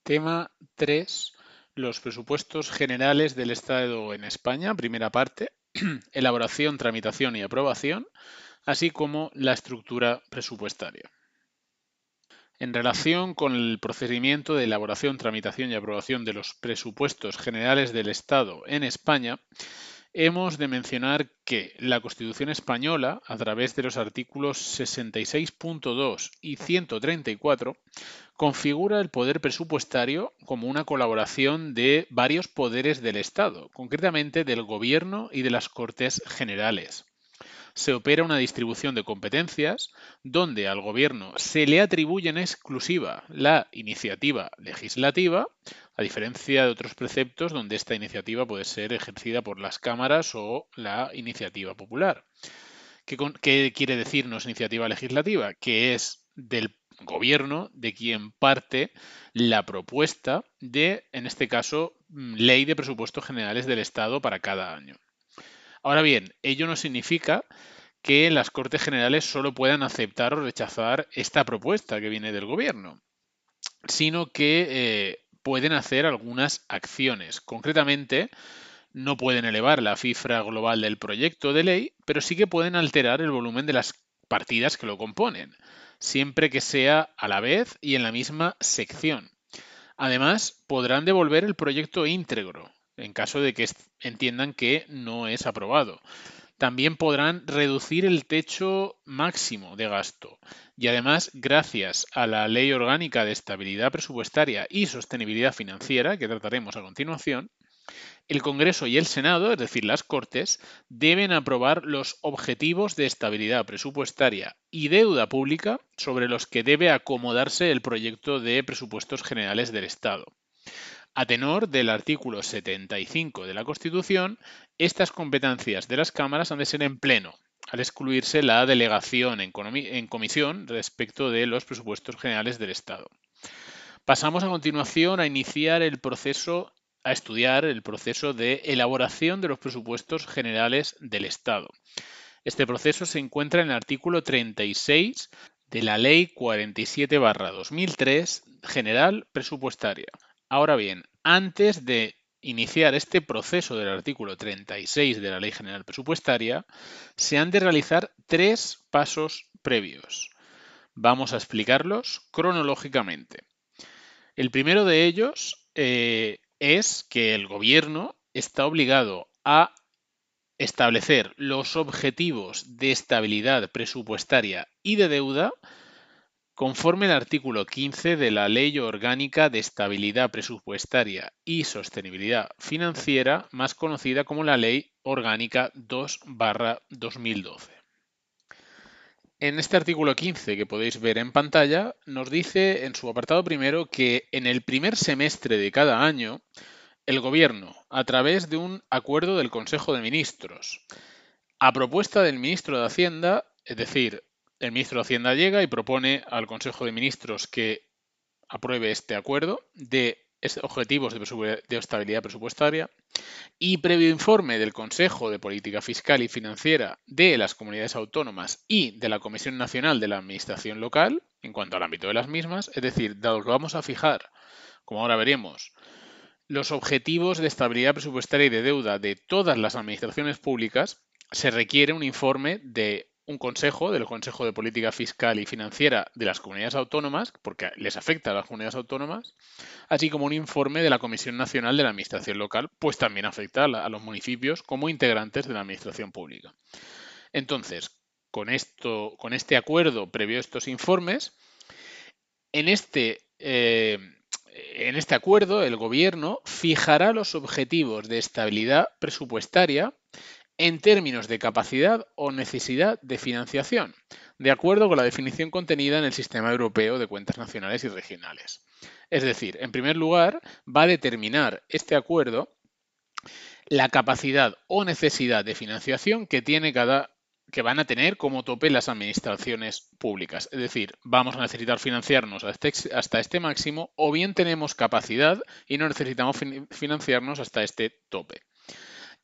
Tema 3. Los presupuestos generales del Estado en España, primera parte, elaboración, tramitación y aprobación, así como la estructura presupuestaria. En relación con el procedimiento de elaboración, tramitación y aprobación de los presupuestos generales del Estado en España, hemos de mencionar que la Constitución española, a través de los artículos 66.2 y 134, configura el poder presupuestario como una colaboración de varios poderes del Estado, concretamente del Gobierno y de las Cortes Generales. Se opera una distribución de competencias donde al Gobierno se le atribuye en exclusiva la iniciativa legislativa, a diferencia de otros preceptos donde esta iniciativa puede ser ejercida por las cámaras o la iniciativa popular. ¿Qué quiere decirnos iniciativa legislativa? Que es del Gobierno de quien parte la propuesta de, en este caso, ley de presupuestos generales del Estado para cada año. Ahora bien, ello no significa que las Cortes Generales solo puedan aceptar o rechazar esta propuesta que viene del Gobierno, sino que pueden hacer algunas acciones. Concretamente, no pueden elevar la cifra global del proyecto de ley, pero sí que pueden alterar el volumen de las partidas que lo componen, siempre que sea a la vez y en la misma sección. Además, podrán devolver el proyecto íntegro, en caso de que entiendan que no es aprobado. También podrán reducir el techo máximo de gasto. Y además, gracias a la Ley Orgánica de Estabilidad Presupuestaria y Sostenibilidad Financiera, que trataremos a continuación, el Congreso y el Senado, es decir, las Cortes, deben aprobar los objetivos de estabilidad presupuestaria y deuda pública sobre los que debe acomodarse el proyecto de presupuestos generales del Estado. A tenor del artículo 75 de la Constitución, estas competencias de las cámaras han de ser en pleno, al excluirse la delegación en comisión respecto de los presupuestos generales del Estado. Pasamos a continuación a estudiar el proceso de elaboración de los presupuestos generales del Estado. Este proceso se encuentra en el artículo 36 de la Ley 47/2003 General Presupuestaria. Ahora bien, antes de iniciar este proceso del artículo 36 de la Ley General Presupuestaria, se han de realizar 3 pasos previos. Vamos a explicarlos cronológicamente. El primero de ellos es que el Gobierno está obligado a establecer los objetivos de estabilidad presupuestaria y de deuda conforme al artículo 15 de la Ley Orgánica de Estabilidad Presupuestaria y Sostenibilidad Financiera, más conocida como la Ley Orgánica 2/2012. En este artículo 15 que podéis ver en pantalla, nos dice en su apartado primero que en el primer semestre de cada año, el Gobierno, a través de un acuerdo del Consejo de Ministros, a propuesta del Ministro de Hacienda, es decir, el Ministro de Hacienda llega y propone al Consejo de Ministros que apruebe este acuerdo de objetivos de estabilidad presupuestaria, y previo informe del Consejo de Política Fiscal y Financiera de las comunidades autónomas y de la Comisión Nacional de la Administración Local, en cuanto al ámbito de las mismas, es decir, dado que vamos a fijar, como ahora veremos, los objetivos de estabilidad presupuestaria y de deuda de todas las administraciones públicas, se requiere un informe de un consejo, del Consejo de Política Fiscal y Financiera de las comunidades autónomas, porque les afecta a las comunidades autónomas, así como un informe de la Comisión Nacional de la Administración Local, pues también afecta a los municipios como integrantes de la administración pública. Entonces, con este acuerdo previo a estos informes, en este acuerdo el Gobierno fijará los objetivos de estabilidad presupuestaria en términos de capacidad o necesidad de financiación, de acuerdo con la definición contenida en el Sistema Europeo de Cuentas Nacionales y Regionales. Es decir, en primer lugar, va a determinar este acuerdo la capacidad o necesidad de financiación que van a tener como tope las administraciones públicas. Es decir, vamos a necesitar financiarnos hasta este máximo o bien tenemos capacidad y no necesitamos financiarnos hasta este tope.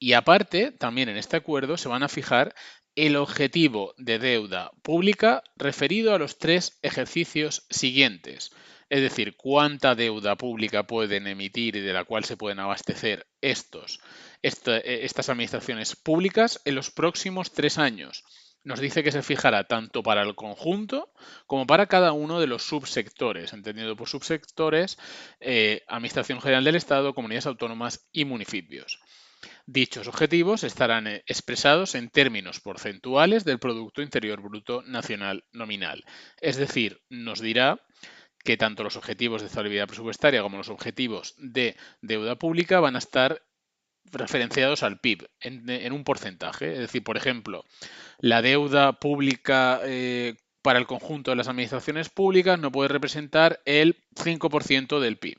Y aparte, también en este acuerdo se van a fijar el objetivo de deuda pública referido a los 3 ejercicios siguientes. es decir, cuánta deuda pública pueden emitir y de la cual se pueden abastecer estas administraciones públicas en los próximos 3 años. Nos dice que se fijará tanto para el conjunto como para cada uno de los subsectores, entendido por subsectores, Administración General del Estado, comunidades autónomas y municipios. Dichos objetivos estarán expresados en términos porcentuales del Producto Interior Bruto Nacional nominal. Es decir, nos dirá que tanto los objetivos de estabilidad presupuestaria como los objetivos de deuda pública van a estar referenciados al PIB en un porcentaje. Es decir, por ejemplo, la deuda pública para el conjunto de las administraciones públicas no puede representar el 5% del PIB.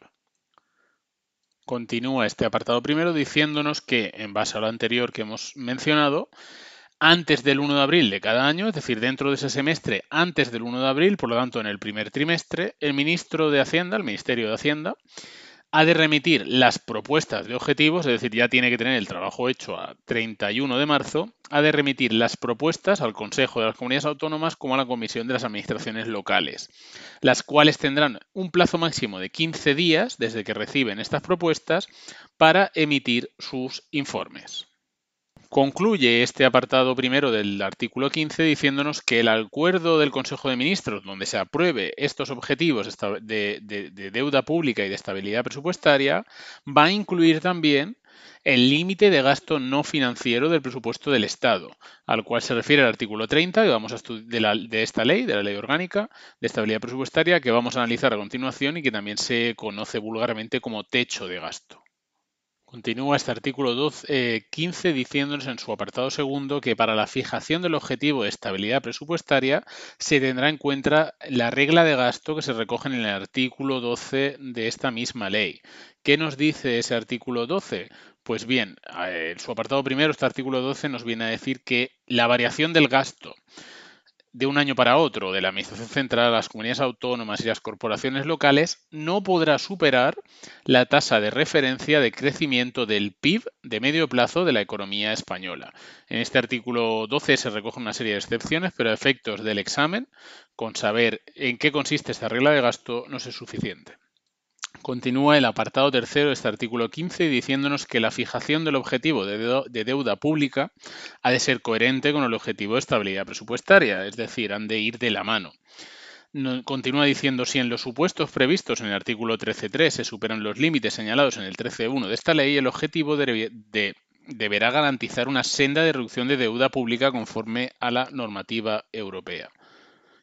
Continúa este apartado primero diciéndonos que, en base a lo anterior que hemos mencionado, antes del 1 de abril de cada año, es decir, dentro de ese semestre, antes del 1 de abril, por lo tanto en el primer trimestre, el ministro de Hacienda, el Ministerio de Hacienda, ha de remitir las propuestas de objetivos, es decir, ya tiene que tener el trabajo hecho a 31 de marzo, ha de remitir las propuestas al Consejo de las Comunidades Autónomas como a la Comisión de las Administraciones Locales, las cuales tendrán un plazo máximo de 15 días desde que reciben estas propuestas para emitir sus informes. Concluye este apartado primero del artículo 15 diciéndonos que el acuerdo del Consejo de Ministros donde se apruebe estos objetivos de deuda pública y de estabilidad presupuestaria va a incluir también el límite de gasto no financiero del presupuesto del Estado, al cual se refiere el artículo 30 que vamos a de esta ley, de la Ley Orgánica de Estabilidad Presupuestaria, que vamos a analizar a continuación y que también se conoce vulgarmente como techo de gasto. Continúa este artículo 15 diciéndonos en su apartado segundo que para la fijación del objetivo de estabilidad presupuestaria se tendrá en cuenta la regla de gasto que se recoge en el artículo 12 de esta misma ley. ¿Qué nos dice ese artículo 12? Pues bien, en su apartado primero, este artículo 12 nos viene a decir que la variación del gasto de un año para otro de la Administración Central, las comunidades autónomas y las corporaciones locales no podrá superar la tasa de referencia de crecimiento del PIB de medio plazo de la economía española. En este artículo 12 se recoge una serie de excepciones, pero a efectos del examen, con saber en qué consiste esta regla de gasto no es suficiente. Continúa el apartado tercero de este artículo 15 diciéndonos que la fijación del objetivo de deuda pública ha de ser coherente con el objetivo de estabilidad presupuestaria, es decir, han de ir de la mano. Continúa diciendo, si en los supuestos previstos en el artículo 13.3 se superan los límites señalados en el 13.1 de esta ley, el objetivo deberá garantizar una senda de reducción de deuda pública conforme a la normativa europea.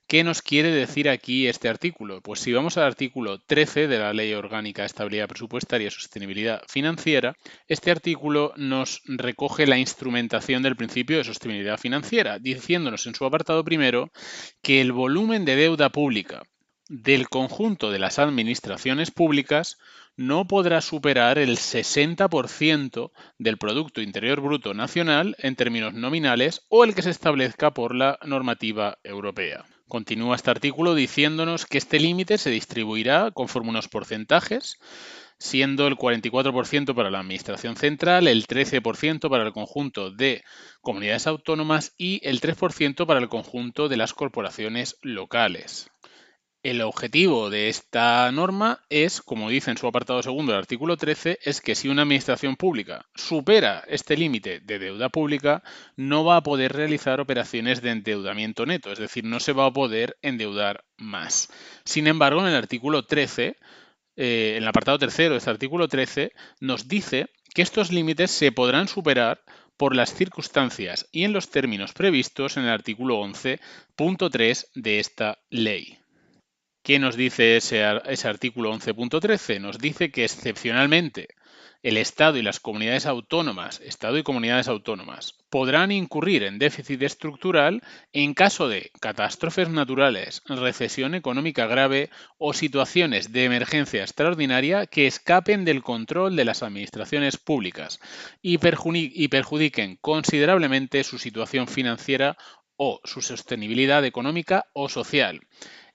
¿Qué nos quiere decir aquí este artículo? Pues si vamos al artículo 13 de la Ley Orgánica de Estabilidad Presupuestaria y Sostenibilidad Financiera, este artículo nos recoge la instrumentación del principio de sostenibilidad financiera, diciéndonos en su apartado primero que el volumen de deuda pública del conjunto de las administraciones públicas no podrá superar el 60% del Producto Interior Bruto Nacional en términos nominales o el que se establezca por la normativa europea. Continúa este artículo diciéndonos que este límite se distribuirá conforme unos porcentajes, siendo el 44% para la Administración Central, el 13% para el conjunto de comunidades autónomas y el 3% para el conjunto de las corporaciones locales. El objetivo de esta norma es, como dice en su apartado segundo del artículo 13, es que si una administración pública supera este límite de deuda pública, no va a poder realizar operaciones de endeudamiento neto, es decir, no se va a poder endeudar más. Sin embargo, en el artículo 13, en el apartado tercero de este artículo 13, nos dice que estos límites se podrán superar por las circunstancias y en los términos previstos en el artículo 11.3 de esta ley. ¿Qué nos dice ese artículo 11.13? Nos dice que excepcionalmente el Estado y las comunidades autónomas, Estado y comunidades autónomas, podrán incurrir en déficit estructural en caso de catástrofes naturales, recesión económica grave o situaciones de emergencia extraordinaria que escapen del control de las administraciones públicas y perjudiquen considerablemente su situación financiera o su sostenibilidad económica o social.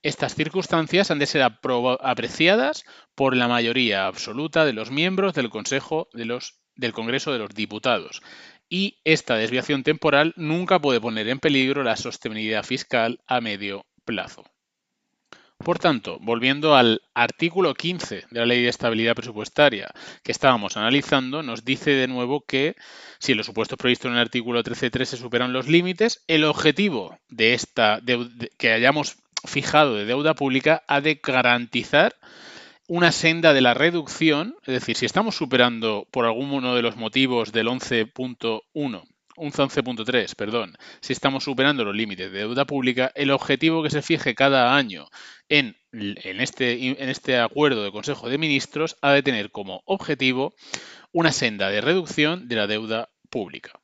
Estas circunstancias han de ser apreciadas por la mayoría absoluta de los miembros del del Congreso de los Diputados y esta desviación temporal nunca puede poner en peligro la sostenibilidad fiscal a medio plazo. Por tanto, volviendo al artículo 15 de la Ley de Estabilidad Presupuestaria que estábamos analizando, nos dice de nuevo que si los supuestos previstos en el artículo 13.3 se superan los límites, el objetivo de que hayamos fijado de deuda pública ha de garantizar una senda de la reducción, es decir, si estamos superando por alguno de los motivos del 11.3, perdón, si estamos superando los límites de deuda pública, el objetivo que se fije cada año en este acuerdo de Consejo de Ministros ha de tener como objetivo una senda de reducción de la deuda pública.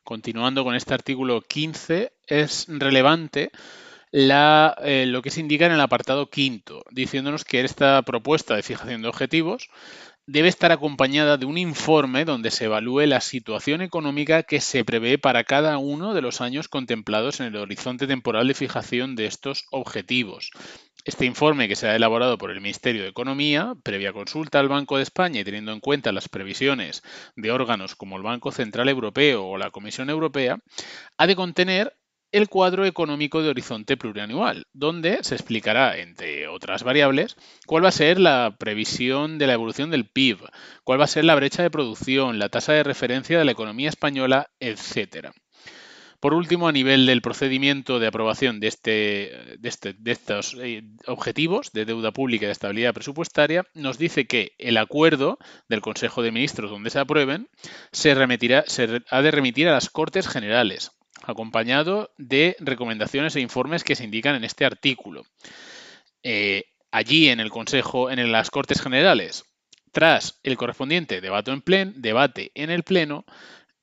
Continuando con este artículo 15, es relevante lo que se indica en el apartado quinto, diciéndonos que esta propuesta de fijación de objetivos debe estar acompañada de un informe donde se evalúe la situación económica que se prevé para cada uno de los años contemplados en el horizonte temporal de fijación de estos objetivos. Este informe, que será elaborado por el Ministerio de Economía, previa consulta al Banco de España y teniendo en cuenta las previsiones de órganos como el Banco Central Europeo o la Comisión Europea, ha de contener el cuadro económico de horizonte plurianual, donde se explicará, entre otras variables, cuál va a ser la previsión de la evolución del PIB, cuál va a ser la brecha de producción, la tasa de referencia de la economía española, etc. Por último, a nivel del procedimiento de aprobación de estos objetivos de deuda pública y de estabilidad presupuestaria, nos dice que el acuerdo del Consejo de Ministros donde se aprueben se ha de remitir a las Cortes Generales, acompañado de recomendaciones e informes que se indican en este artículo. Allí en el Consejo, en las Cortes Generales, tras el correspondiente debate en el Pleno,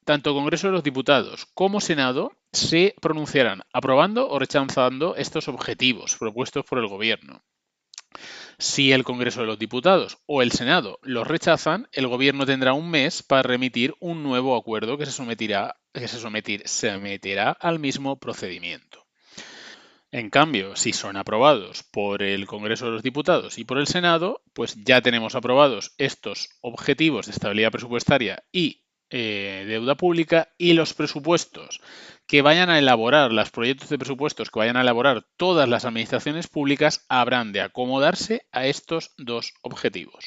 tanto Congreso de los Diputados como Senado se pronunciarán aprobando o rechazando estos objetivos propuestos por el Gobierno. Si el Congreso de los Diputados o el Senado los rechazan, el Gobierno tendrá un mes para remitir un nuevo acuerdo que se someterá al mismo procedimiento. En cambio, si son aprobados por el Congreso de los Diputados y por el Senado, pues ya tenemos aprobados estos objetivos de estabilidad presupuestaria y deuda pública, y los presupuestos que vayan a elaborar, los proyectos de presupuestos que vayan a elaborar todas las administraciones públicas habrán de acomodarse a estos dos objetivos.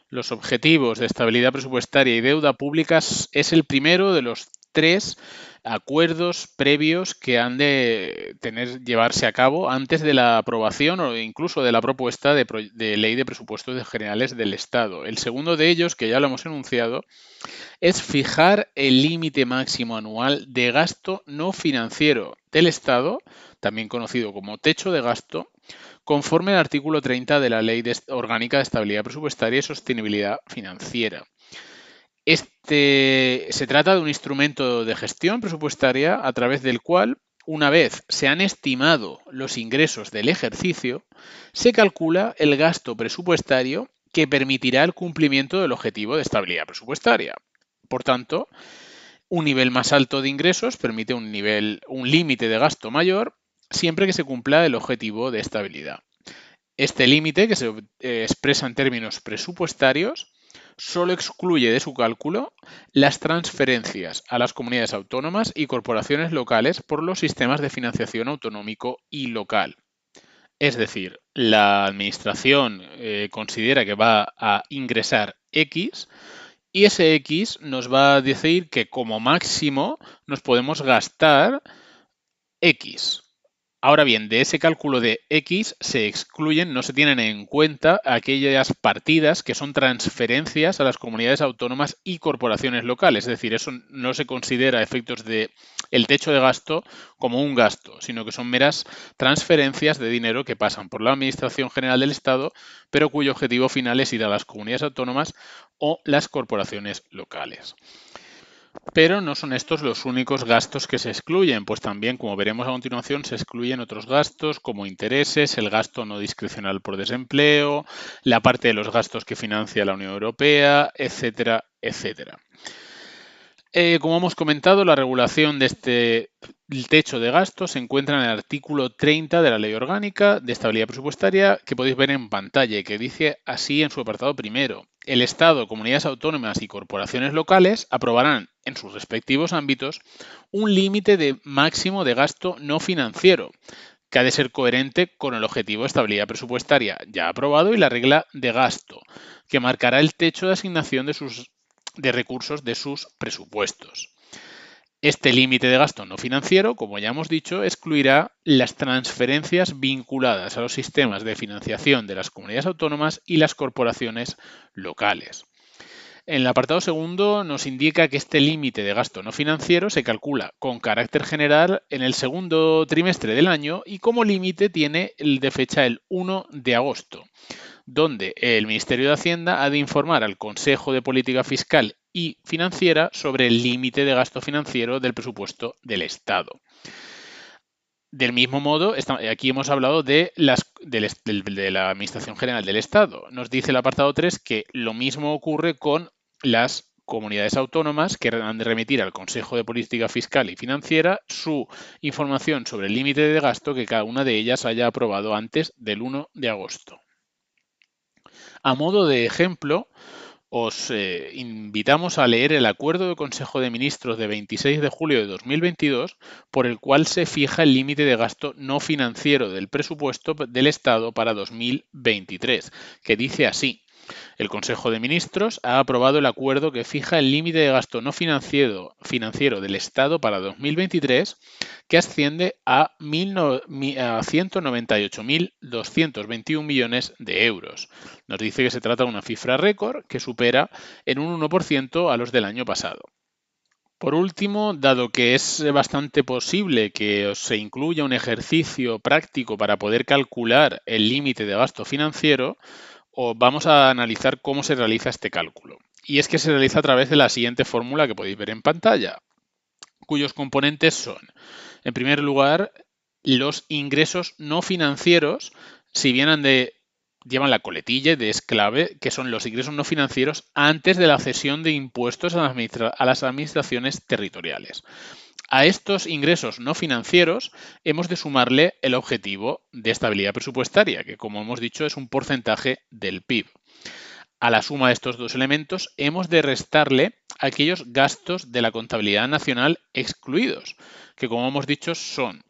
Los objetivos de estabilidad presupuestaria y deuda pública es el primero de los tres acuerdos previos que han de llevarse a cabo antes de la aprobación o incluso de la propuesta de ley de presupuestos generales del Estado. El segundo de ellos, que ya lo hemos enunciado, es fijar el límite máximo anual de gasto no financiero del Estado, también conocido como techo de gasto, conforme al artículo 30 de la Ley Orgánica de Estabilidad Presupuestaria y Sostenibilidad Financiera. Se trata de un instrumento de gestión presupuestaria a través del cual, una vez se han estimado los ingresos del ejercicio, se calcula el gasto presupuestario que permitirá el cumplimiento del objetivo de estabilidad presupuestaria. Por tanto, un nivel más alto de ingresos permite un límite de gasto mayor siempre que se cumpla el objetivo de estabilidad. Este límite, que se expresa en términos presupuestarios, solo excluye de su cálculo las transferencias a las comunidades autónomas y corporaciones locales por los sistemas de financiación autonómico y local. Es decir, la Administración considera que va a ingresar X y ese X nos va a decir que como máximo nos podemos gastar X. Ahora bien, de ese cálculo de X se excluyen, no se tienen en cuenta aquellas partidas que son transferencias a las comunidades autónomas y corporaciones locales. Es decir, eso no se considera a efectos de el techo de gasto como un gasto, sino que son meras transferencias de dinero que pasan por la Administración General del Estado, pero cuyo objetivo final es ir a las comunidades autónomas o las corporaciones locales. Pero no son estos los únicos gastos que se excluyen, pues también, como veremos a continuación, se excluyen otros gastos como intereses, el gasto no discrecional por desempleo, la parte de los gastos que financia la Unión Europea, etcétera, etcétera. Como hemos comentado, la regulación de el techo de gasto se encuentra en el artículo 30 de la Ley Orgánica de Estabilidad Presupuestaria, que podéis ver en pantalla y que dice así en su apartado primero: el Estado, comunidades autónomas y corporaciones locales aprobarán en sus respectivos ámbitos un límite máximo de gasto no financiero, que ha de ser coherente con el objetivo de estabilidad presupuestaria ya aprobado y la regla de gasto, que marcará el techo de asignación de recursos de sus presupuestos. Este límite de gasto no financiero, como ya hemos dicho, excluirá las transferencias vinculadas a los sistemas de financiación de las comunidades autónomas y las corporaciones locales. En el apartado segundo nos indica que este límite de gasto no financiero se calcula con carácter general en el segundo trimestre del año y como límite tiene el de fecha el 1 de agosto, donde el Ministerio de Hacienda ha de informar al Consejo de Política Fiscal y Financiera sobre el límite de gasto financiero del presupuesto del Estado. Del mismo modo, aquí hemos hablado de la Administración General del Estado. Nos dice el apartado 3 que lo mismo ocurre con las comunidades autónomas que han de remitir al Consejo de Política Fiscal y Financiera su información sobre el límite de gasto que cada una de ellas haya aprobado antes del 1 de agosto. A modo de ejemplo, os invitamos a leer el Acuerdo de Consejo de Ministros de 26 de julio de 2022, por el cual se fija el límite de gasto no financiero del presupuesto del Estado para 2023, que dice así: el Consejo de Ministros ha aprobado el acuerdo que fija el límite de gasto no financiero del Estado para 2023, que asciende a 198.221 millones de euros. Nos dice que se trata de una cifra récord que supera en un 1% a los del año pasado. Por último, dado que es bastante posible que se incluya un ejercicio práctico para poder calcular el límite de gasto financiero, vamos a analizar cómo se realiza este cálculo. Y es que se realiza a través de la siguiente fórmula que podéis ver en pantalla, cuyos componentes son, en primer lugar, los ingresos no financieros, si bien llevan la coletilla de es clave, que son los ingresos no financieros antes de la cesión de impuestos a las administraciones territoriales. A estos ingresos no financieros hemos de sumarle el objetivo de estabilidad presupuestaria, que como hemos dicho es un porcentaje del PIB. A la suma de estos dos elementos hemos de restarle aquellos gastos de la contabilidad nacional excluidos, que como hemos dicho son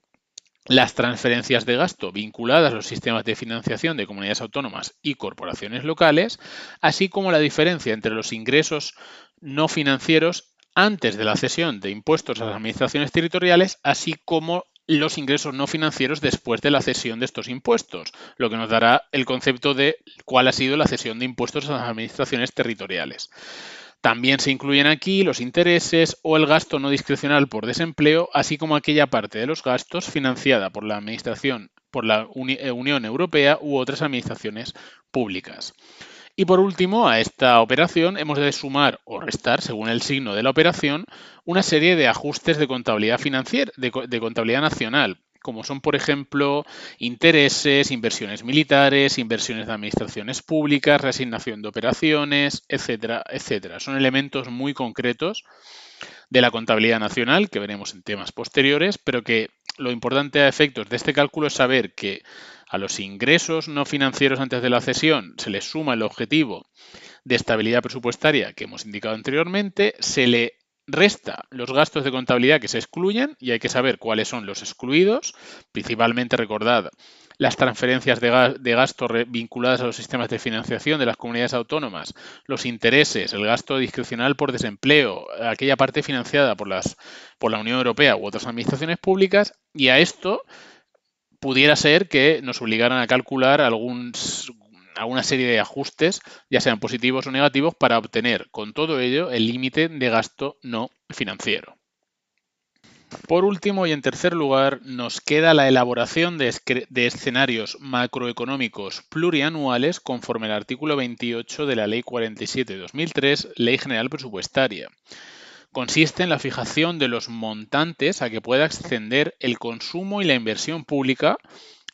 las transferencias de gasto vinculadas a los sistemas de financiación de comunidades autónomas y corporaciones locales, así como la diferencia entre los ingresos no financieros antes de la cesión de impuestos a las administraciones territoriales, así como los ingresos no financieros después de la cesión de estos impuestos, lo que nos dará el concepto de cuál ha sido la cesión de impuestos a las administraciones territoriales. También se incluyen aquí los intereses o el gasto no discrecional por desempleo, así como aquella parte de los gastos financiada por la Administración, por la Unión Europea u otras administraciones públicas. Y por último, a esta operación hemos de sumar o restar, según el signo de la operación, una serie de ajustes de contabilidad financiera, de contabilidad nacional, como son, por ejemplo, intereses, inversiones militares, inversiones de administraciones públicas, reasignación de operaciones, etcétera, etcétera. Son elementos muy concretos de la contabilidad nacional que veremos en temas posteriores, pero que lo importante a efectos de este cálculo es saber que a los ingresos no financieros antes de la cesión se les suma el objetivo de estabilidad presupuestaria que hemos indicado anteriormente, se le resta los gastos de contabilidad que se excluyen y hay que saber cuáles son los excluidos, principalmente recordad las transferencias de gasto vinculadas a los sistemas de financiación de las comunidades autónomas, los intereses, el gasto discrecional por desempleo, aquella parte financiada por la Unión Europea u otras administraciones públicas, y a esto pudiera ser que nos obligaran a calcular alguna serie de ajustes, ya sean positivos o negativos, para obtener con todo ello el límite de gasto no financiero. Por último y en tercer lugar, nos queda la elaboración de escenarios macroeconómicos plurianuales conforme al artículo 28 de la Ley 47/2003, Ley General Presupuestaria. Consiste en la fijación de los montantes a que pueda ascender el consumo y la inversión pública,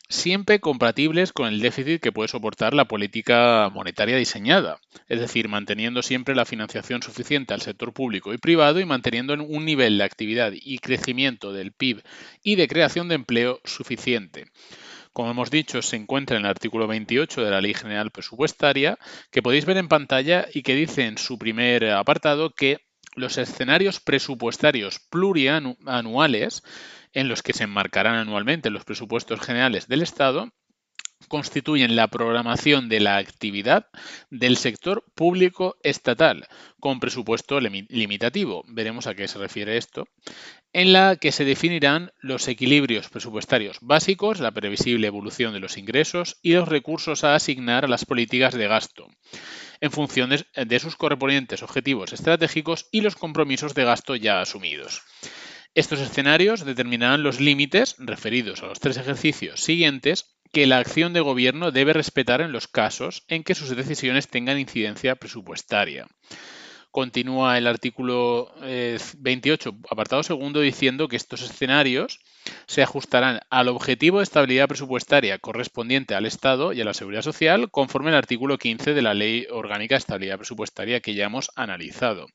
siempre compatibles con el déficit que puede soportar la política monetaria diseñada, es decir, manteniendo siempre la financiación suficiente al sector público y privado y manteniendo un nivel de actividad y crecimiento del PIB y de creación de empleo suficiente. Como hemos dicho, se encuentra en el artículo 28 de la Ley General Presupuestaria, que podéis ver en pantalla y que dice en su primer apartado que los escenarios presupuestarios plurianuales en los que se enmarcarán anualmente los presupuestos generales del Estado, constituyen la programación de la actividad del sector público estatal, con presupuesto limitativo. Veremos a qué se refiere esto, en la que se definirán los equilibrios presupuestarios básicos, la previsible evolución de los ingresos y los recursos a asignar a las políticas de gasto, en función de sus correspondientes objetivos estratégicos y los compromisos de gasto ya asumidos. Estos escenarios determinarán los límites referidos a los 3 ejercicios siguientes que la acción de gobierno debe respetar en los casos en que sus decisiones tengan incidencia presupuestaria. Continúa el artículo 28, apartado segundo, diciendo que estos escenarios se ajustarán al objetivo de estabilidad presupuestaria correspondiente al Estado y a la Seguridad Social, conforme al artículo 15 de la Ley Orgánica de Estabilidad Presupuestaria que ya hemos analizado.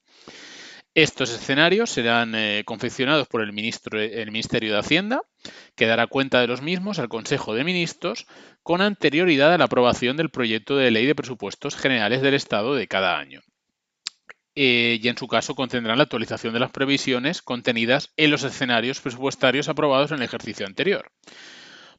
Estos escenarios serán confeccionados por el Ministerio de Hacienda, que dará cuenta de los mismos al Consejo de Ministros con anterioridad a la aprobación del proyecto de ley de presupuestos generales del Estado de cada año. Y en su caso contendrán la actualización de las previsiones contenidas en los escenarios presupuestarios aprobados en el ejercicio anterior.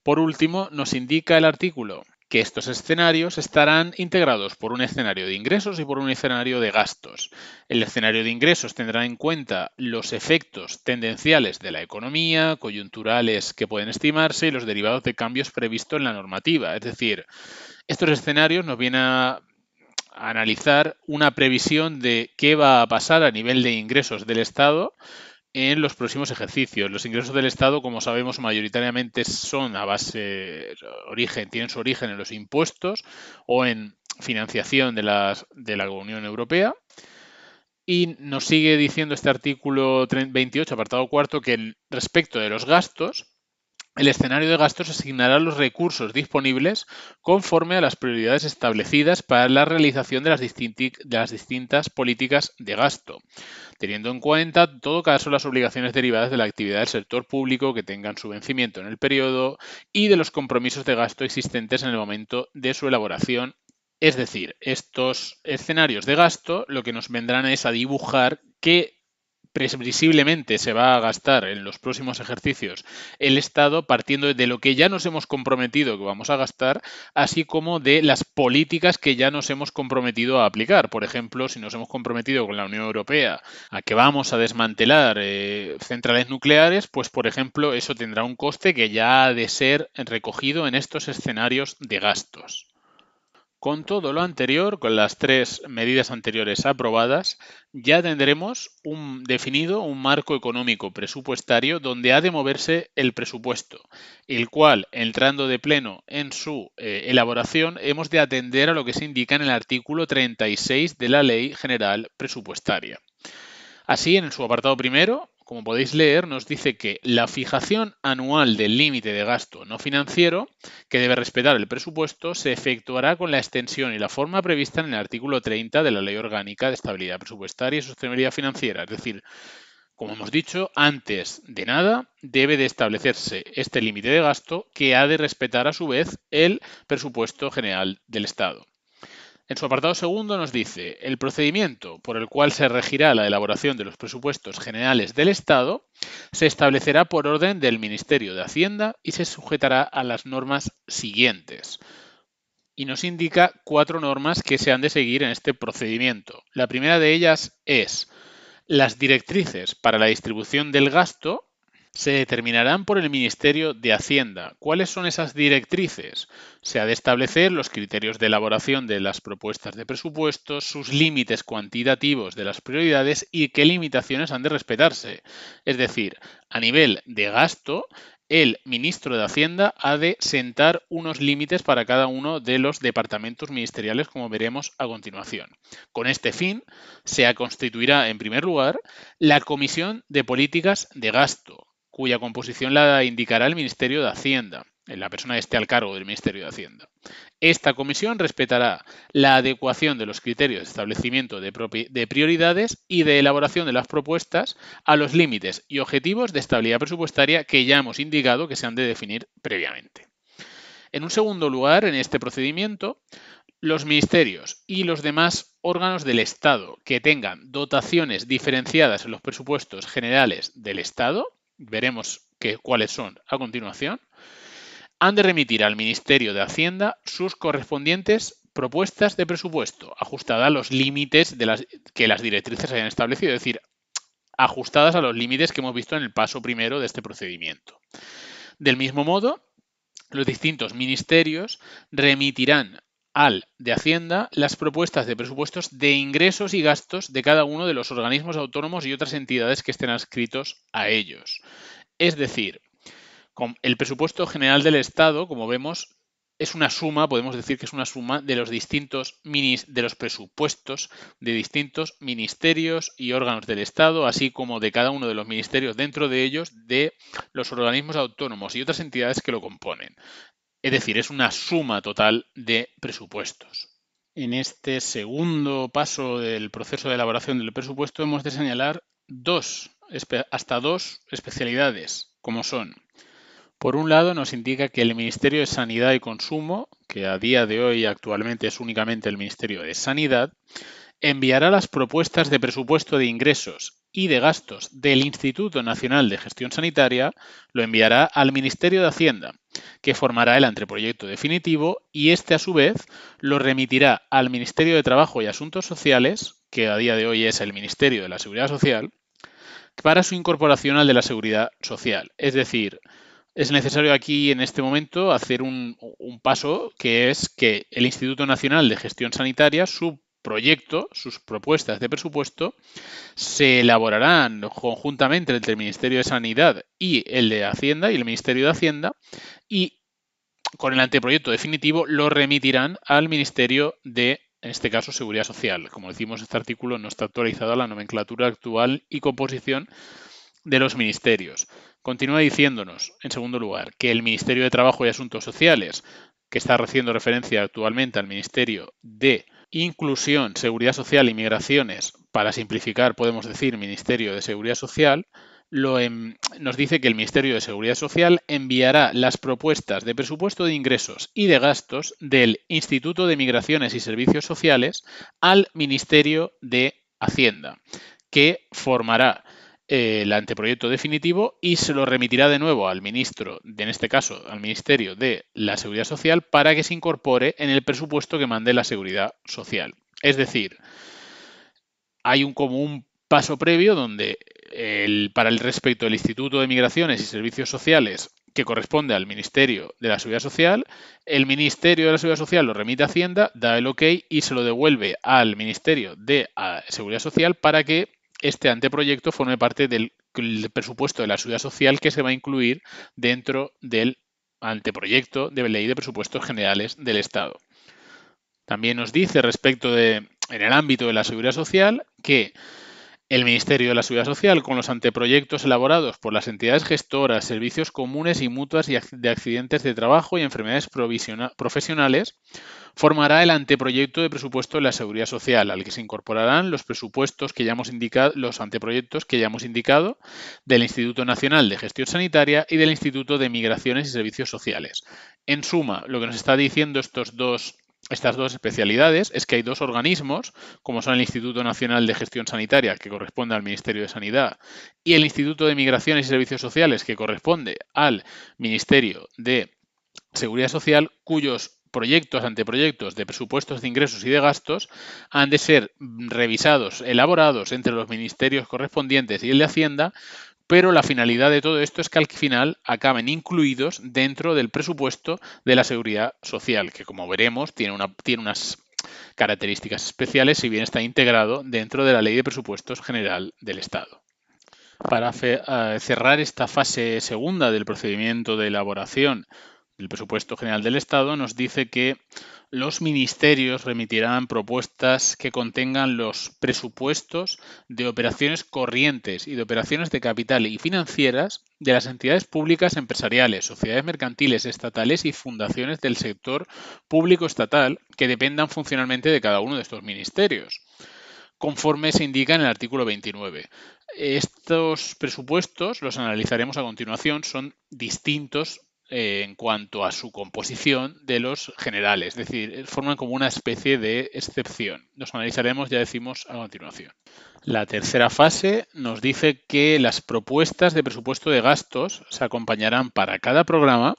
Por último, nos indica el artículo que estos escenarios estarán integrados por un escenario de ingresos y por un escenario de gastos. El escenario de ingresos tendrá en cuenta los efectos tendenciales de la economía, coyunturales que pueden estimarse y los derivados de cambios previstos en la normativa. Es decir, estos escenarios nos vienen a analizar una previsión de qué va a pasar a nivel de ingresos del Estado en los próximos ejercicios. Los ingresos del Estado, como sabemos, mayoritariamente son a base tienen su origen en los impuestos o en financiación de la Unión Europea. Y nos sigue diciendo este artículo 28, apartado cuarto, que respecto de los gastos, el escenario de gastos asignará los recursos disponibles conforme a las prioridades establecidas para la realización de las distintas políticas de gasto, teniendo en cuenta, en todo caso, las obligaciones derivadas de la actividad del sector público que tengan su vencimiento en el periodo y de los compromisos de gasto existentes en el momento de su elaboración. Es decir, estos escenarios de gasto lo que nos vendrán es a dibujar qué previsiblemente se va a gastar en los próximos ejercicios el Estado, partiendo de lo que ya nos hemos comprometido que vamos a gastar, así como de las políticas que ya nos hemos comprometido a aplicar. Por ejemplo, si nos hemos comprometido con la Unión Europea a que vamos a desmantelar centrales nucleares, pues por ejemplo eso tendrá un coste que ya ha de ser recogido en estos escenarios de gastos. Con todo lo anterior, con las 3 medidas anteriores aprobadas, ya tendremos definido un marco económico presupuestario donde ha de moverse el presupuesto, el cual, entrando de pleno en su elaboración, hemos de atender a lo que se indica en el artículo 36 de la Ley General Presupuestaria. Así, en su apartado primero, como podéis leer, nos dice que la fijación anual del límite de gasto no financiero, que debe respetar el presupuesto, se efectuará con la extensión y la forma prevista en el artículo 30 de la Ley Orgánica de Estabilidad Presupuestaria y Sostenibilidad Financiera. Es decir, como hemos dicho, antes de nada debe de establecerse este límite de gasto que ha de respetar a su vez el presupuesto general del Estado. En su apartado segundo nos dice, el procedimiento por el cual se regirá la elaboración de los presupuestos generales del Estado se establecerá por orden del Ministerio de Hacienda y se sujetará a las normas siguientes. Y nos indica 4 normas que se han de seguir en este procedimiento. La primera de ellas es las directrices para la distribución del gasto se determinarán por el Ministerio de Hacienda. ¿Cuáles son esas directrices? Se ha de establecer los criterios de elaboración de las propuestas de presupuestos, sus límites cuantitativos de las prioridades y qué limitaciones han de respetarse. Es decir, a nivel de gasto, el ministro de Hacienda ha de sentar unos límites para cada uno de los departamentos ministeriales, como veremos a continuación. Con este fin, se constituirá, en primer lugar, la Comisión de Políticas de Gasto, cuya composición la indicará el Ministerio de Hacienda, la persona que esté al cargo del Ministerio de Hacienda. Esta comisión respetará la adecuación de los criterios de establecimiento de prioridades y de elaboración de las propuestas a los límites y objetivos de estabilidad presupuestaria que ya hemos indicado que se han de definir previamente. En un segundo lugar, en este procedimiento, los ministerios y los demás órganos del Estado que tengan dotaciones diferenciadas en los presupuestos generales del Estado, veremos cuáles son a continuación, han de remitir al Ministerio de Hacienda sus correspondientes propuestas de presupuesto, ajustadas a los límites que las directrices hayan establecido, es decir, ajustadas a los límites que hemos visto en el paso primero de este procedimiento. Del mismo modo, los distintos ministerios remitirán al de Hacienda las propuestas de presupuestos de ingresos y gastos de cada uno de los organismos autónomos y otras entidades que estén adscritos a ellos. Es decir, el presupuesto general del Estado, como vemos, es una suma, podemos decir que es una suma de los presupuestos de distintos ministerios y órganos del Estado, así como de cada uno de los ministerios dentro de ellos, de los organismos autónomos y otras entidades que lo componen. Es decir, es una suma total de presupuestos. En este segundo paso del proceso de elaboración del presupuesto hemos de señalar hasta dos especialidades, como son: por un lado, nos indica que el Ministerio de Sanidad y Consumo, que a día de hoy actualmente es únicamente el Ministerio de Sanidad, enviará las propuestas de presupuesto de ingresos y de gastos del Instituto Nacional de Gestión Sanitaria, lo enviará al Ministerio de Hacienda, que formará el anteproyecto definitivo, y este a su vez lo remitirá al Ministerio de Trabajo y Asuntos Sociales, que a día de hoy es el Ministerio de la Seguridad Social, para su incorporación al de la Seguridad Social. Es decir, es necesario aquí en este momento hacer un paso, que es que el Instituto Nacional de Gestión Sanitaria, su proyecto, sus propuestas de presupuesto, se elaborarán conjuntamente entre el Ministerio de Sanidad y el de Hacienda y el Ministerio de Hacienda, y con el anteproyecto definitivo lo remitirán al Ministerio de, en este caso, Seguridad Social. Como decimos, este artículo no está actualizado a la nomenclatura actual y composición de los ministerios. Continúa diciéndonos, en segundo lugar, que el Ministerio de Trabajo y Asuntos Sociales, que está haciendo referencia actualmente al Ministerio de Inclusión, Seguridad Social y Migraciones, para simplificar podemos decir Ministerio de Seguridad Social, nos dice que el Ministerio de Seguridad Social enviará las propuestas de presupuesto de ingresos y de gastos del Instituto de Migraciones y Servicios Sociales al Ministerio de Hacienda, que formará el anteproyecto definitivo y se lo remitirá de nuevo al ministro, en este caso al Ministerio de la Seguridad Social, para que se incorpore en el presupuesto que mande la Seguridad Social. Es decir, hay como un paso previo donde para el respecto del Instituto de Migraciones y Servicios Sociales, que corresponde al Ministerio de la Seguridad Social, el Ministerio de la Seguridad Social lo remite a Hacienda, da el OK y se lo devuelve al Ministerio de Seguridad Social para que este anteproyecto forme parte del presupuesto de la Seguridad Social que se va a incluir dentro del anteproyecto de ley de presupuestos generales del Estado. También nos dice respecto en el ámbito de la Seguridad Social, que el Ministerio de la Seguridad Social, con los anteproyectos elaborados por las entidades gestoras, servicios comunes y mutuas de accidentes de trabajo y enfermedades profesionales, formará el anteproyecto de presupuesto de la Seguridad Social, al que se incorporarán los presupuestos que ya hemos indicado, los anteproyectos que ya hemos indicado del Instituto Nacional de Gestión Sanitaria y del Instituto de Migraciones y Servicios Sociales. En suma, lo que nos está diciendo estas dos especialidades es que hay dos organismos, como son el Instituto Nacional de Gestión Sanitaria, que corresponde al Ministerio de Sanidad, y el Instituto de Migraciones y Servicios Sociales, que corresponde al Ministerio de Seguridad Social, cuyos anteproyectos de presupuestos de ingresos y de gastos han de ser revisados, elaborados entre los ministerios correspondientes y el de Hacienda, pero la finalidad de todo esto es que al final acaben incluidos dentro del presupuesto de la Seguridad Social, que como veremos tiene unas características especiales, si bien está integrado dentro de la Ley de Presupuestos General del Estado. Para cerrar esta fase segunda del procedimiento de elaboración del presupuesto general del Estado, nos dice que los ministerios remitirán propuestas que contengan los presupuestos de operaciones corrientes y de operaciones de capital y financieras de las entidades públicas empresariales, sociedades mercantiles, estatales y fundaciones del sector público estatal que dependan funcionalmente de cada uno de estos ministerios, conforme se indica en el artículo 29. Estos presupuestos, los analizaremos a continuación, son distintos en cuanto a su composición de los generales, es decir, forman como una especie de excepción. Los analizaremos, ya decimos, a continuación. La tercera fase nos dice que las propuestas de presupuesto de gastos se acompañarán para cada programa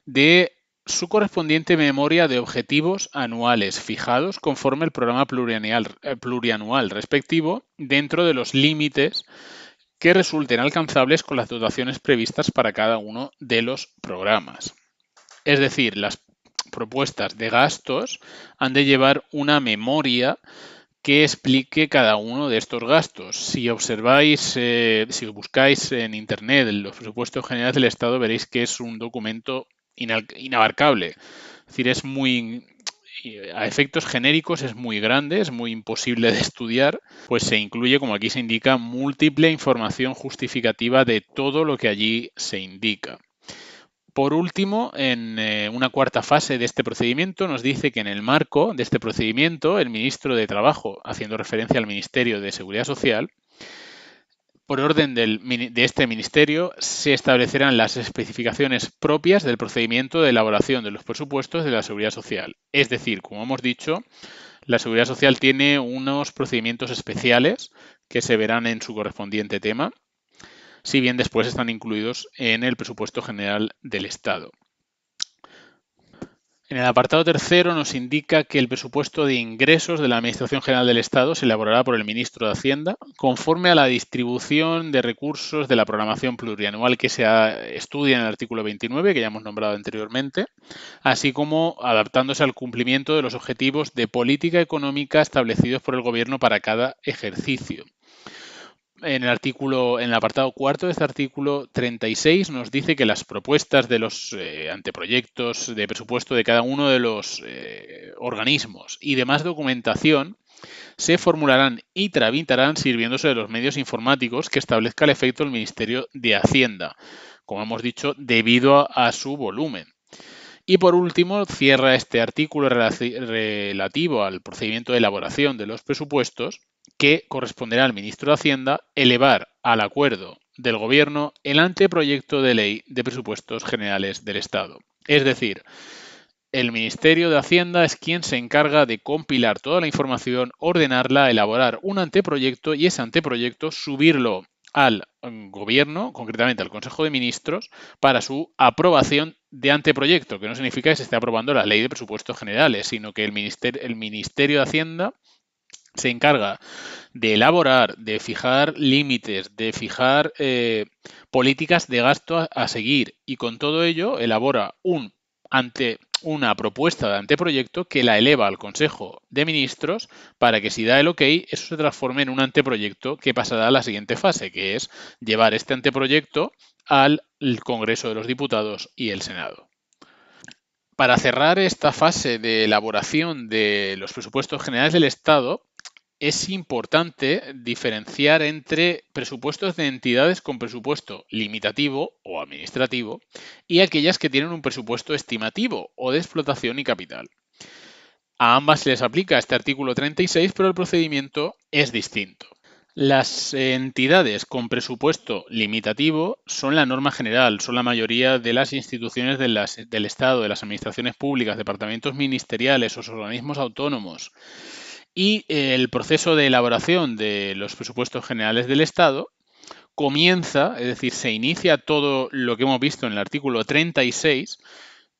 de su correspondiente memoria de objetivos anuales fijados conforme el programa plurianual respectivo dentro de los límites que resulten alcanzables con las dotaciones previstas para cada uno de los programas. Es decir, las propuestas de gastos han de llevar una memoria que explique cada uno de estos gastos. Si observáis, si buscáis en Internet los presupuestos generales del Estado, veréis que es un documento inabarcable. Es decir, es muy, a efectos genéricos es muy grande, es muy imposible de estudiar, pues se incluye, como aquí se indica, múltiple información justificativa de todo lo que allí se indica. Por último, en una cuarta fase de este procedimiento nos dice que en el marco de este procedimiento el ministro de Trabajo, haciendo referencia al Ministerio de Seguridad Social, por orden de este ministerio se establecerán las especificaciones propias del procedimiento de elaboración de los presupuestos de la Seguridad Social. Es decir, como hemos dicho, la Seguridad Social tiene unos procedimientos especiales que se verán en su correspondiente tema, si bien después están incluidos en el presupuesto general del Estado. En el apartado tercero nos indica que el presupuesto de ingresos de la Administración General del Estado se elaborará por el ministro de Hacienda conforme a la distribución de recursos de la programación plurianual que se estudia en el artículo 29, que ya hemos nombrado anteriormente, así como adaptándose al cumplimiento de los objetivos de política económica establecidos por el Gobierno para cada ejercicio. En el apartado cuarto de este artículo 36 nos dice que las propuestas de los anteproyectos de presupuesto de cada uno de los organismos y demás documentación se formularán y tramitarán sirviéndose de los medios informáticos que establezca al efecto el Ministerio de Hacienda, como hemos dicho, debido a su volumen. Y por último, cierra este artículo relativo al procedimiento de elaboración de los presupuestos que corresponderá al ministro de Hacienda elevar al acuerdo del Gobierno el anteproyecto de ley de presupuestos generales del Estado. Es decir, el Ministerio de Hacienda es quien se encarga de compilar toda la información, ordenarla, elaborar un anteproyecto y ese anteproyecto subirlo al Gobierno, concretamente al Consejo de Ministros, para su aprobación de anteproyecto, que no significa que se esté aprobando la ley de presupuestos generales, sino que el Ministerio de Hacienda se encarga de elaborar, de fijar límites, de fijar políticas de gasto a seguir y con todo ello elabora una propuesta de anteproyecto que la eleva al Consejo de Ministros para que si da el ok, eso se transforme en un anteproyecto que pasará a la siguiente fase, que es llevar este anteproyecto al Congreso de los Diputados y el Senado. Para cerrar esta fase de elaboración de los presupuestos generales del Estado, es importante diferenciar entre presupuestos de entidades con presupuesto limitativo o administrativo y aquellas que tienen un presupuesto estimativo o de explotación y capital. A ambas se les aplica este artículo 36, pero el procedimiento es distinto. Las entidades con presupuesto limitativo son la norma general, son la mayoría de las instituciones del Estado, de las administraciones públicas, departamentos ministeriales o organismos autónomos. Y el proceso de elaboración de los presupuestos generales del Estado comienza, es decir, se inicia todo lo que hemos visto en el artículo 36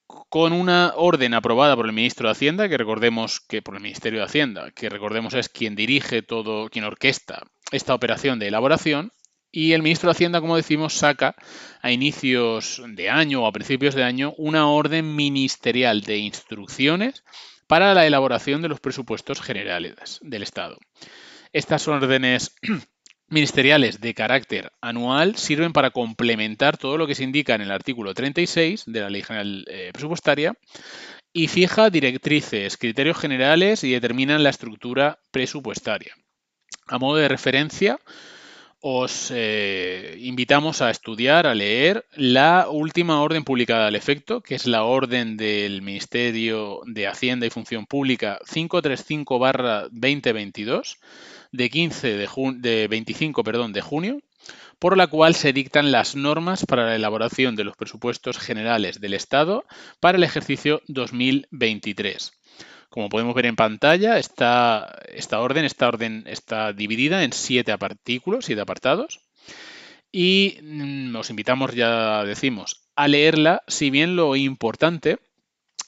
con una orden aprobada por el ministro de Hacienda, que recordemos que por el Ministerio de Hacienda, que recordemos es quien dirige todo, quien orquesta esta operación de elaboración, y el ministro de Hacienda, como decimos, saca a inicios de año o a principios de año una orden ministerial de instrucciones para la elaboración de los presupuestos generales del Estado. Estas órdenes ministeriales de carácter anual sirven para complementar todo lo que se indica en el artículo 36 de la Ley General Presupuestaria y fija directrices, criterios generales y determinan la estructura presupuestaria. A modo de referencia, os invitamos a estudiar, a leer la última orden publicada al efecto, que es la orden del Ministerio de Hacienda y Función Pública 535/2022 de 25 de junio, por la cual se dictan las normas para la elaboración de los presupuestos generales del Estado para el ejercicio 2023. Como podemos ver en pantalla, esta orden está dividida en 7 artículos, 7 apartados, y os invitamos, ya decimos, a leerla, si bien lo importante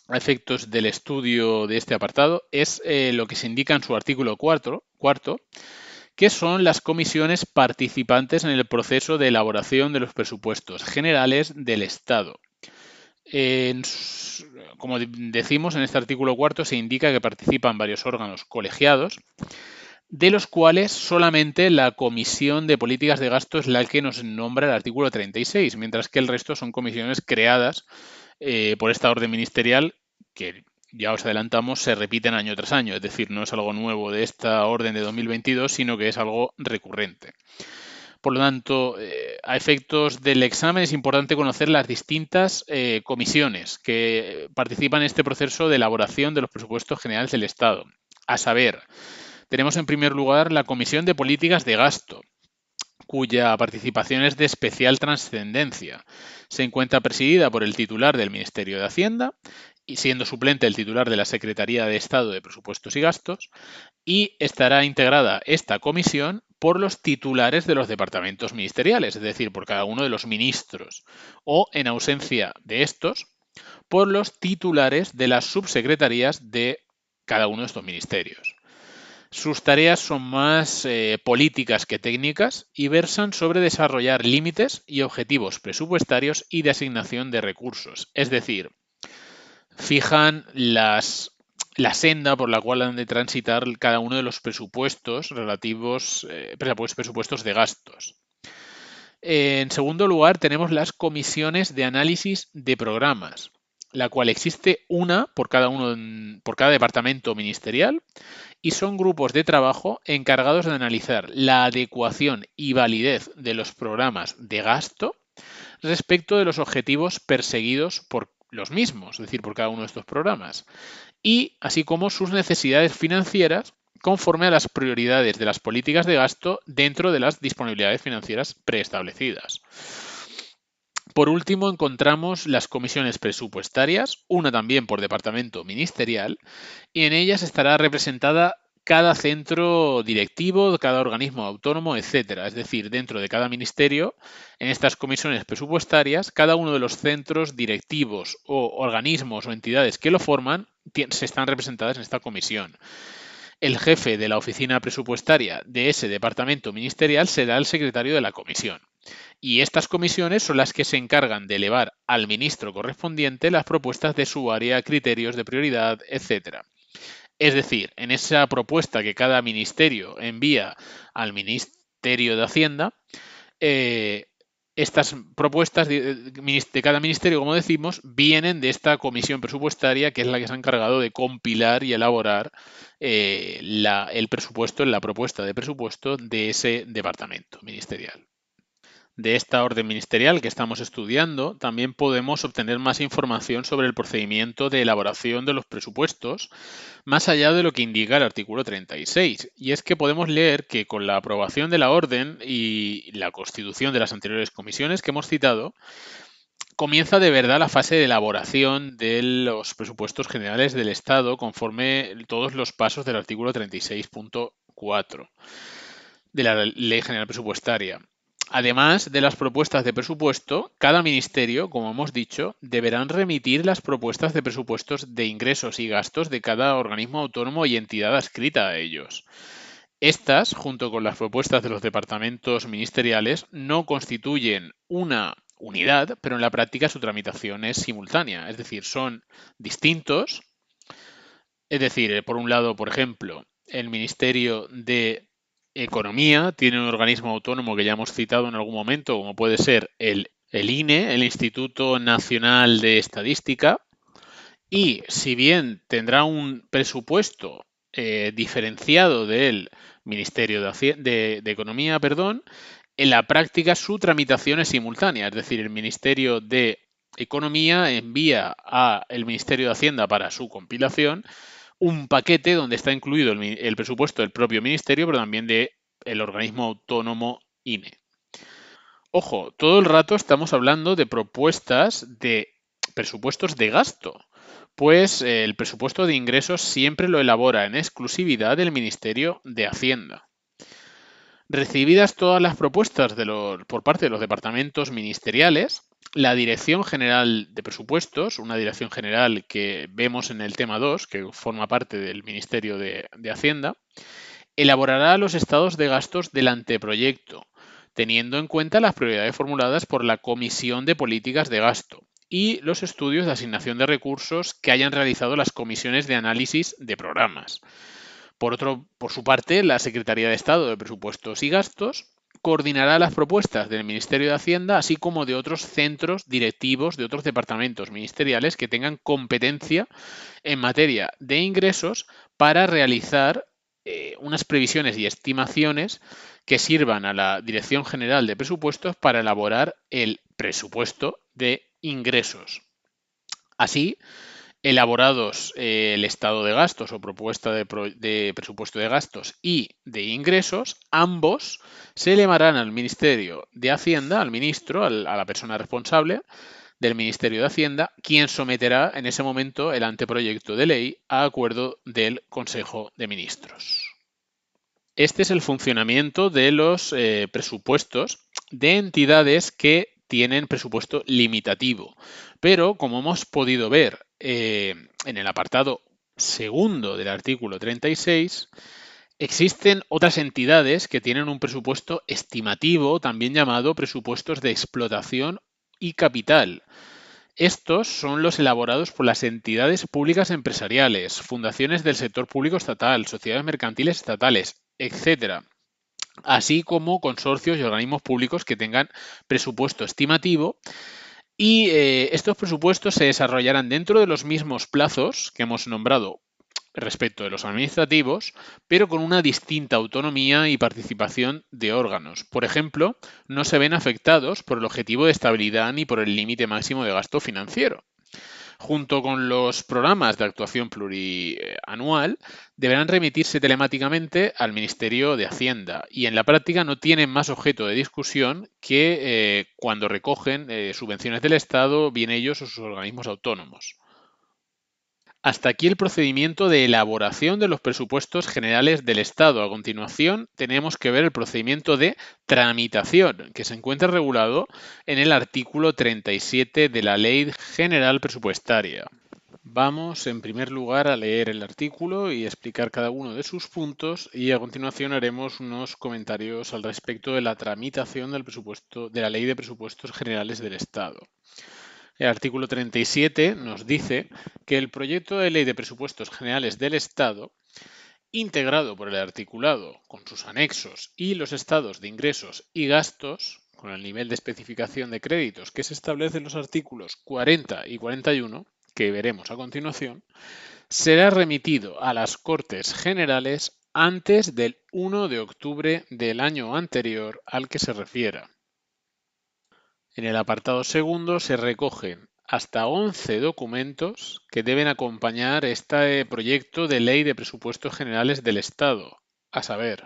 a efectos del estudio de este apartado es lo que se indica en su artículo cuarto, que son las comisiones participantes en el proceso de elaboración de los presupuestos generales del Estado. Como decimos, en este artículo cuarto se indica que participan varios órganos colegiados, de los cuales solamente la Comisión de Políticas de Gasto es la que nos nombra el artículo 36, mientras que el resto son comisiones creadas por esta orden ministerial que, ya os adelantamos, se repiten año tras año. Es decir, no es algo nuevo de esta orden de 2022, sino que es algo recurrente. Por lo tanto, a efectos del examen es importante conocer las distintas comisiones que participan en este proceso de elaboración de los presupuestos generales del Estado. A saber, tenemos en primer lugar la Comisión de Políticas de Gasto, cuya participación es de especial trascendencia. Se encuentra presidida por el titular del Ministerio de Hacienda, y siendo suplente el titular de la Secretaría de Estado de Presupuestos y Gastos, y estará integrada esta comisión por los titulares de los departamentos ministeriales, es decir, por cada uno de los ministros, o, en ausencia de estos, por los titulares de las subsecretarías de cada uno de estos ministerios. Sus tareas son más políticas que técnicas y versan sobre desarrollar límites y objetivos presupuestarios y de asignación de recursos. Es decir, fijan la senda por la cual han de transitar cada uno de los presupuestos relativos, presupuestos de gastos. En segundo lugar, tenemos las comisiones de análisis de programas, la cual existe una por cada departamento ministerial, y son grupos de trabajo encargados de analizar la adecuación y validez de los programas de gasto respecto de los objetivos perseguidos por los mismos, es decir, por cada uno de estos programas, y así como sus necesidades financieras conforme a las prioridades de las políticas de gasto dentro de las disponibilidades financieras preestablecidas. Por último, encontramos las comisiones presupuestarias, una también por departamento ministerial, y en ellas estará representada cada centro directivo, cada organismo autónomo, etcétera. Es decir, dentro de cada ministerio, en estas comisiones presupuestarias, cada uno de los centros directivos o organismos o entidades que lo forman se están representadas en esta comisión. El jefe de la oficina presupuestaria de ese departamento ministerial será el secretario de la comisión. Y estas comisiones son las que se encargan de elevar al ministro correspondiente las propuestas de su área, criterios de prioridad, etcétera. Es decir, en esa propuesta que cada ministerio envía al Ministerio de Hacienda, estas propuestas de cada ministerio, como decimos, vienen de esta comisión presupuestaria, que es la que se ha encargado de compilar y elaborar el presupuesto, la propuesta de presupuesto de ese departamento ministerial. De esta orden ministerial que estamos estudiando, también podemos obtener más información sobre el procedimiento de elaboración de los presupuestos, más allá de lo que indica el artículo 36. Y es que podemos leer que con la aprobación de la orden y la constitución de las anteriores comisiones que hemos citado, comienza de verdad la fase de elaboración de los presupuestos generales del Estado conforme todos los pasos del artículo 36.4 de la Ley General Presupuestaria. Además de las propuestas de presupuesto, cada ministerio, como hemos dicho, deberán remitir las propuestas de presupuestos de ingresos y gastos de cada organismo autónomo y entidad adscrita a ellos. Estas, junto con las propuestas de los departamentos ministeriales, no constituyen una unidad, pero en la práctica su tramitación es simultánea, es decir, son distintos. Es decir, por un lado, por ejemplo, el Ministerio de Economía tiene un organismo autónomo que ya hemos citado en algún momento, como puede ser el INE, el Instituto Nacional de Estadística, y si bien tendrá un presupuesto diferenciado del Ministerio de Economía, en la práctica su tramitación es simultánea, es decir, el Ministerio de Economía envía al Ministerio de Hacienda para su compilación un paquete donde está incluido el presupuesto del propio ministerio, pero también del organismo autónomo INE. Ojo, todo el rato estamos hablando de propuestas de presupuestos de gasto, pues el presupuesto de ingresos siempre lo elabora en exclusividad el Ministerio de Hacienda. Recibidas todas las propuestas por parte de los departamentos ministeriales, la Dirección General de Presupuestos, una dirección general que vemos en el tema 2, que forma parte del Ministerio de Hacienda, elaborará los estados de gastos del anteproyecto, teniendo en cuenta las prioridades formuladas por la Comisión de Políticas de Gasto y los estudios de asignación de recursos que hayan realizado las comisiones de análisis de programas. Por su parte, la Secretaría de Estado de Presupuestos y Gastos coordinará las propuestas del Ministerio de Hacienda, así como de otros centros directivos de otros departamentos ministeriales que tengan competencia en materia de ingresos para realizar unas previsiones y estimaciones que sirvan a la Dirección General de Presupuestos para elaborar el presupuesto de ingresos. Así, elaborados el estado de gastos o propuesta de presupuesto de gastos y de ingresos, ambos se elevarán al Ministerio de Hacienda, al ministro, a la persona responsable del Ministerio de Hacienda, quien someterá en ese momento el anteproyecto de ley a acuerdo del Consejo de Ministros. Este es el funcionamiento de los presupuestos de entidades que tienen presupuesto limitativo. Pero, como hemos podido ver en el apartado segundo del artículo 36, existen otras entidades que tienen un presupuesto estimativo, también llamado presupuestos de explotación y capital. Estos son los elaborados por las entidades públicas empresariales, fundaciones del sector público estatal, sociedades mercantiles estatales, etcétera, así como consorcios y organismos públicos que tengan presupuesto estimativo. Y estos presupuestos se desarrollarán dentro de los mismos plazos que hemos nombrado respecto de los administrativos, pero con una distinta autonomía y participación de órganos. Por ejemplo, no se ven afectados por el objetivo de estabilidad ni por el límite máximo de gasto financiero. Junto con los programas de actuación plurianual, deberán remitirse telemáticamente al Ministerio de Hacienda y en la práctica no tienen más objeto de discusión que cuando recogen subvenciones del Estado, bien ellos o sus organismos autónomos. Hasta aquí el procedimiento de elaboración de los presupuestos generales del Estado. A continuación, tenemos que ver el procedimiento de tramitación, que se encuentra regulado en el artículo 37 de la Ley General Presupuestaria. Vamos, en primer lugar, a leer el artículo y explicar cada uno de sus puntos y a continuación haremos unos comentarios al respecto de la tramitación del presupuesto, de la Ley de Presupuestos Generales del Estado. El artículo 37 nos dice que el proyecto de ley de presupuestos generales del Estado, integrado por el articulado con sus anexos y los estados de ingresos y gastos, con el nivel de especificación de créditos que se establece en los artículos 40 y 41, que veremos a continuación, será remitido a las Cortes Generales antes del 1 de octubre del año anterior al que se refiera. En el apartado segundo se recogen hasta 11 documentos que deben acompañar este proyecto de ley de presupuestos generales del Estado, a saber,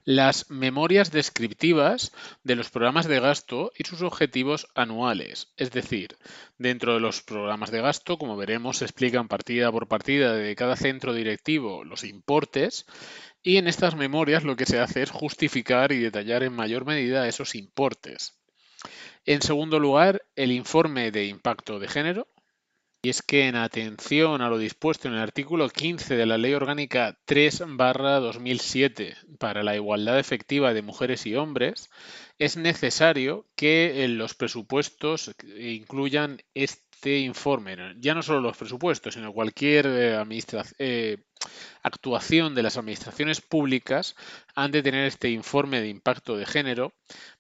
las memorias descriptivas de los programas de gasto y sus objetivos anuales. Es decir, dentro de los programas de gasto, como veremos, se explican partida por partida de cada centro directivo los importes y en estas memorias lo que se hace es justificar y detallar en mayor medida esos importes. En segundo lugar, el informe de impacto de género. Y es que en atención a lo dispuesto en el artículo 15 de la Ley Orgánica 3/2007 para la igualdad efectiva de mujeres y hombres, es necesario que los presupuestos incluyan este informe. Ya no solo los presupuestos, sino cualquier actuación de las administraciones públicas han de tener este informe de impacto de género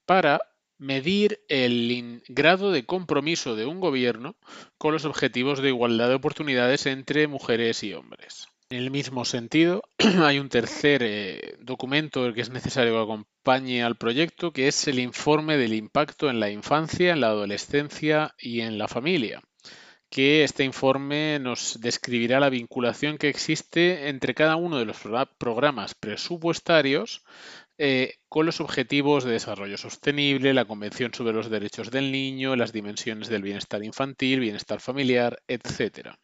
para medir el grado de compromiso de un gobierno con los objetivos de igualdad de oportunidades entre mujeres y hombres. En el mismo sentido, hay un tercer documento que es necesario que acompañe al proyecto, que es el informe del impacto en la infancia, en la adolescencia y en la familia, que este informe nos describirá la vinculación que existe entre cada uno de los programas presupuestarios con los Objetivos de Desarrollo Sostenible, la Convención sobre los Derechos del Niño, las dimensiones del bienestar infantil, bienestar familiar, etcétera.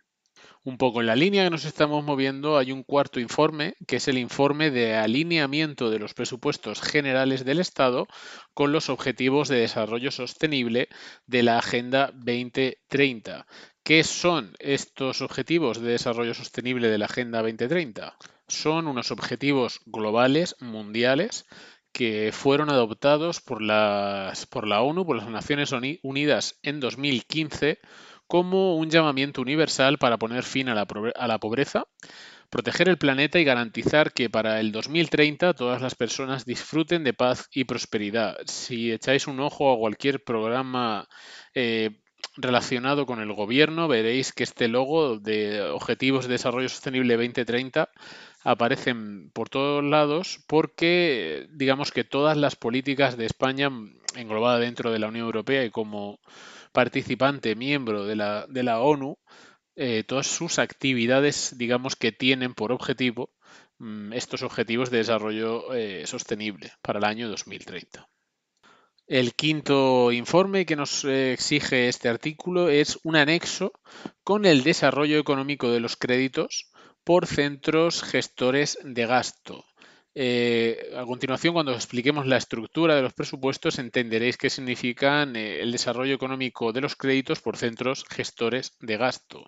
Un poco en la línea que nos estamos moviendo, hay un cuarto informe, que es el informe de alineamiento de los presupuestos generales del Estado con los Objetivos de Desarrollo Sostenible de la Agenda 2030. ¿Qué son estos Objetivos de Desarrollo Sostenible de la Agenda 2030? Son unos objetivos globales, mundiales, que fueron adoptados por la ONU, por las Naciones Unidas en 2015, como un llamamiento universal para poner fin a la pobreza, proteger el planeta y garantizar que para el 2030 todas las personas disfruten de paz y prosperidad. Si echáis un ojo a cualquier programa eh, relacionado con el gobierno, veréis que este logo de Objetivos de Desarrollo Sostenible 2030 aparecen por todos lados porque digamos que todas las políticas de España englobada dentro de la Unión Europea y como participante miembro de la ONU, todas sus actividades, digamos que tienen por objetivo estos objetivos de desarrollo sostenible para el año 2030. El quinto informe que nos exige este artículo es un anexo con el desarrollo económico de los créditos por centros gestores de gasto. A continuación, cuando expliquemos la estructura de los presupuestos, entenderéis qué significan el desarrollo económico de los créditos por centros gestores de gasto.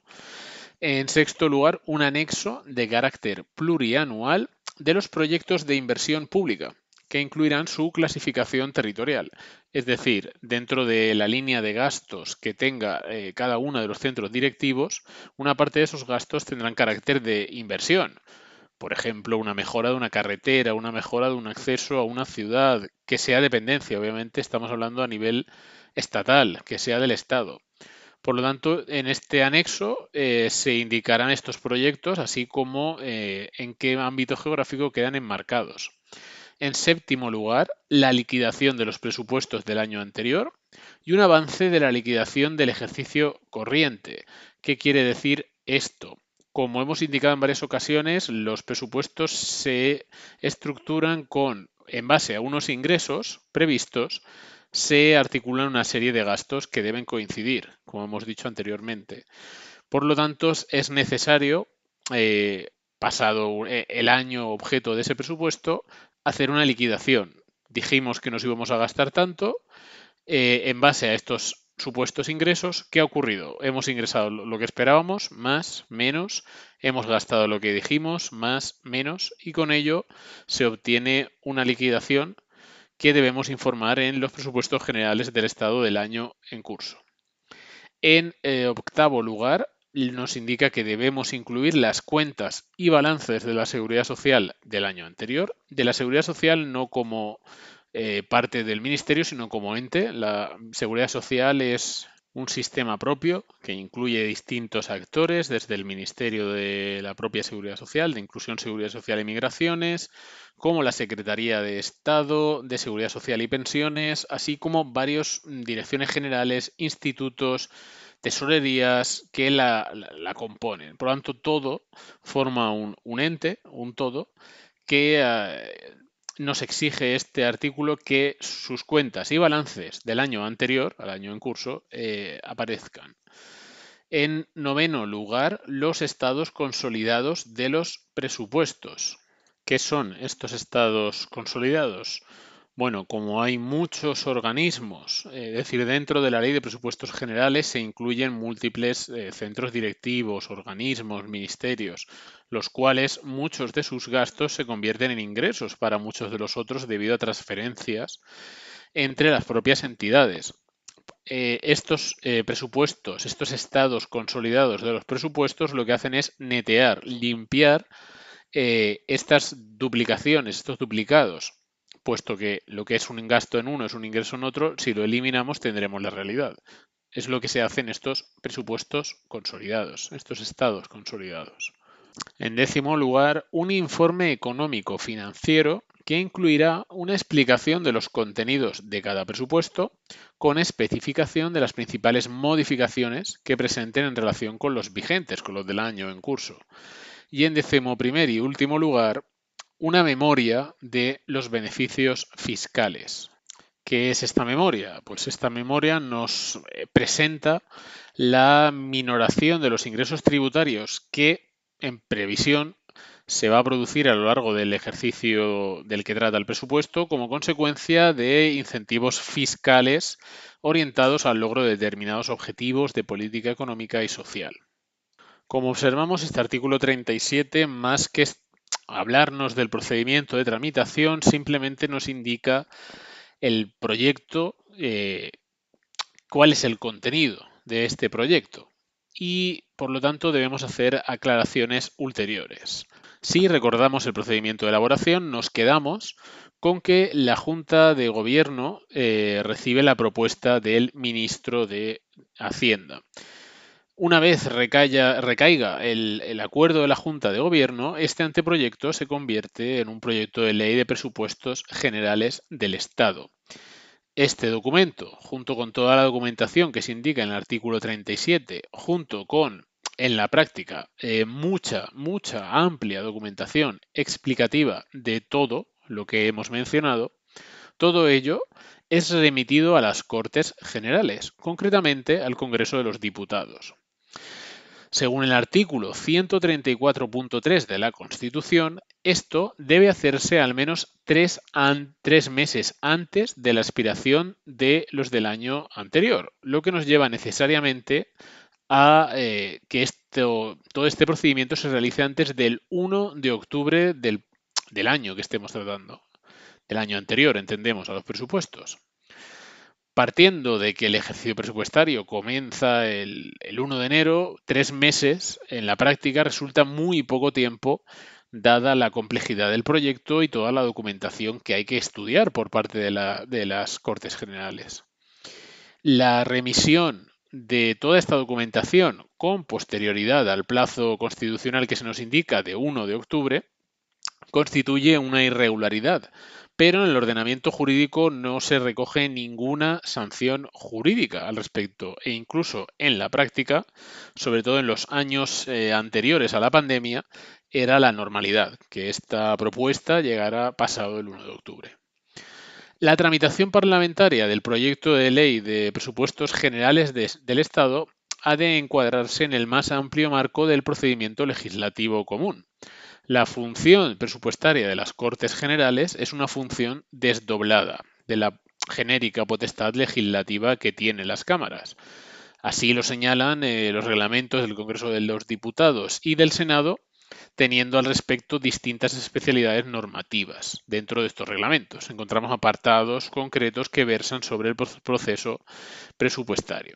En sexto lugar, un anexo de carácter plurianual de los proyectos de inversión pública, que incluirán su clasificación territorial. Es decir, dentro de la línea de gastos que tenga cada uno de los centros directivos, una parte de esos gastos tendrán carácter de inversión. Por ejemplo, una mejora de una carretera, una mejora de un acceso a una ciudad, que sea dependencia, obviamente estamos hablando a nivel estatal, que sea del Estado. Por lo tanto, en este anexo se indicarán estos proyectos, así como en qué ámbito geográfico quedan enmarcados. En séptimo lugar, la liquidación de los presupuestos del año anterior y un avance de la liquidación del ejercicio corriente. ¿Qué quiere decir esto? Como hemos indicado en varias ocasiones, los presupuestos se estructuran en base a unos ingresos previstos, se articulan una serie de gastos que deben coincidir, como hemos dicho anteriormente. Por lo tanto, es necesario, pasado el año objeto de ese presupuesto, hacer una liquidación. Dijimos que nos íbamos a gastar tanto. En base a estos supuestos ingresos, ¿qué ha ocurrido? Hemos ingresado lo que esperábamos, más, menos, hemos gastado lo que dijimos, más, menos, y con ello se obtiene una liquidación que debemos informar en los presupuestos generales del Estado del año en curso. En octavo lugar, nos indica que debemos incluir las cuentas y balances de la Seguridad Social del año anterior. De la Seguridad Social no como parte del Ministerio, sino como ente. La Seguridad Social es un sistema propio que incluye distintos actores, desde el Ministerio de la propia Seguridad Social, de Inclusión, Seguridad Social y Migraciones, como la Secretaría de Estado de Seguridad Social y Pensiones, así como varias direcciones generales, institutos, tesorerías que la componen. Por lo tanto, todo forma un ente, un todo, que nos exige este artículo que sus cuentas y balances del año anterior, al año en curso, aparezcan. En noveno lugar, los estados consolidados de los presupuestos. ¿Qué son estos estados consolidados? Bueno, como hay muchos organismos, es decir, dentro de la Ley de Presupuestos Generales se incluyen múltiples centros directivos, organismos, ministerios, los cuales muchos de sus gastos se convierten en ingresos para muchos de los otros debido a transferencias entre las propias entidades. Estos presupuestos, estos estados consolidados de los presupuestos, lo que hacen es netear, limpiar estas duplicaciones, estos duplicados, puesto que lo que es un gasto en uno es un ingreso en otro, si lo eliminamos tendremos la realidad. Es lo que se hace en estos presupuestos consolidados, estos estados consolidados. En décimo lugar, un informe económico financiero que incluirá una explicación de los contenidos de cada presupuesto con especificación de las principales modificaciones que presenten en relación con los vigentes, con los del año en curso. Y en decimoprimer y último lugar, una memoria de los beneficios fiscales. ¿Qué es esta memoria? Pues esta memoria nos presenta la minoración de los ingresos tributarios que, en previsión, se va a producir a lo largo del ejercicio del que trata el presupuesto como consecuencia de incentivos fiscales orientados al logro de determinados objetivos de política económica y social. Como observamos, este artículo 37, más que hablarnos del procedimiento de tramitación, simplemente nos indica el proyecto, cuál es el contenido de este proyecto y, por lo tanto, debemos hacer aclaraciones ulteriores. Si recordamos el procedimiento de elaboración, nos quedamos con que la Junta de Gobierno recibe la propuesta del ministro de Hacienda. Una vez recaiga el acuerdo de la Junta de Gobierno, este anteproyecto se convierte en un proyecto de ley de presupuestos generales del Estado. Este documento, junto con toda la documentación que se indica en el artículo 37, junto con, en la práctica, mucha amplia documentación explicativa de todo lo que hemos mencionado, todo ello es remitido a las Cortes Generales, concretamente al Congreso de los Diputados. Según el artículo 134.3 de la Constitución, esto debe hacerse al menos 3 meses antes de la expiración de los del año anterior, lo que nos lleva necesariamente a que todo este procedimiento se realice antes del 1 de octubre del año que estemos tratando, del año anterior, entendemos, a los presupuestos. Partiendo de que el ejercicio presupuestario comienza el 1 de enero, 3 meses en la práctica resulta muy poco tiempo dada la complejidad del proyecto y toda la documentación que hay que estudiar por parte de las Cortes Generales. La remisión de toda esta documentación con posterioridad al plazo constitucional que se nos indica de 1 de octubre constituye una irregularidad, pero en el ordenamiento jurídico no se recoge ninguna sanción jurídica al respecto e incluso en la práctica, sobre todo en los años anteriores a la pandemia, era la normalidad que esta propuesta llegara pasado el 1 de octubre. La tramitación parlamentaria del proyecto de ley de presupuestos generales del Estado ha de encuadrarse en el más amplio marco del procedimiento legislativo común. La función presupuestaria de las Cortes Generales es una función desdoblada de la genérica potestad legislativa que tienen las cámaras. Así lo señalan los reglamentos del Congreso de los Diputados y del Senado, teniendo al respecto distintas especialidades normativas. Dentro de estos reglamentos encontramos apartados concretos que versan sobre el proceso presupuestario.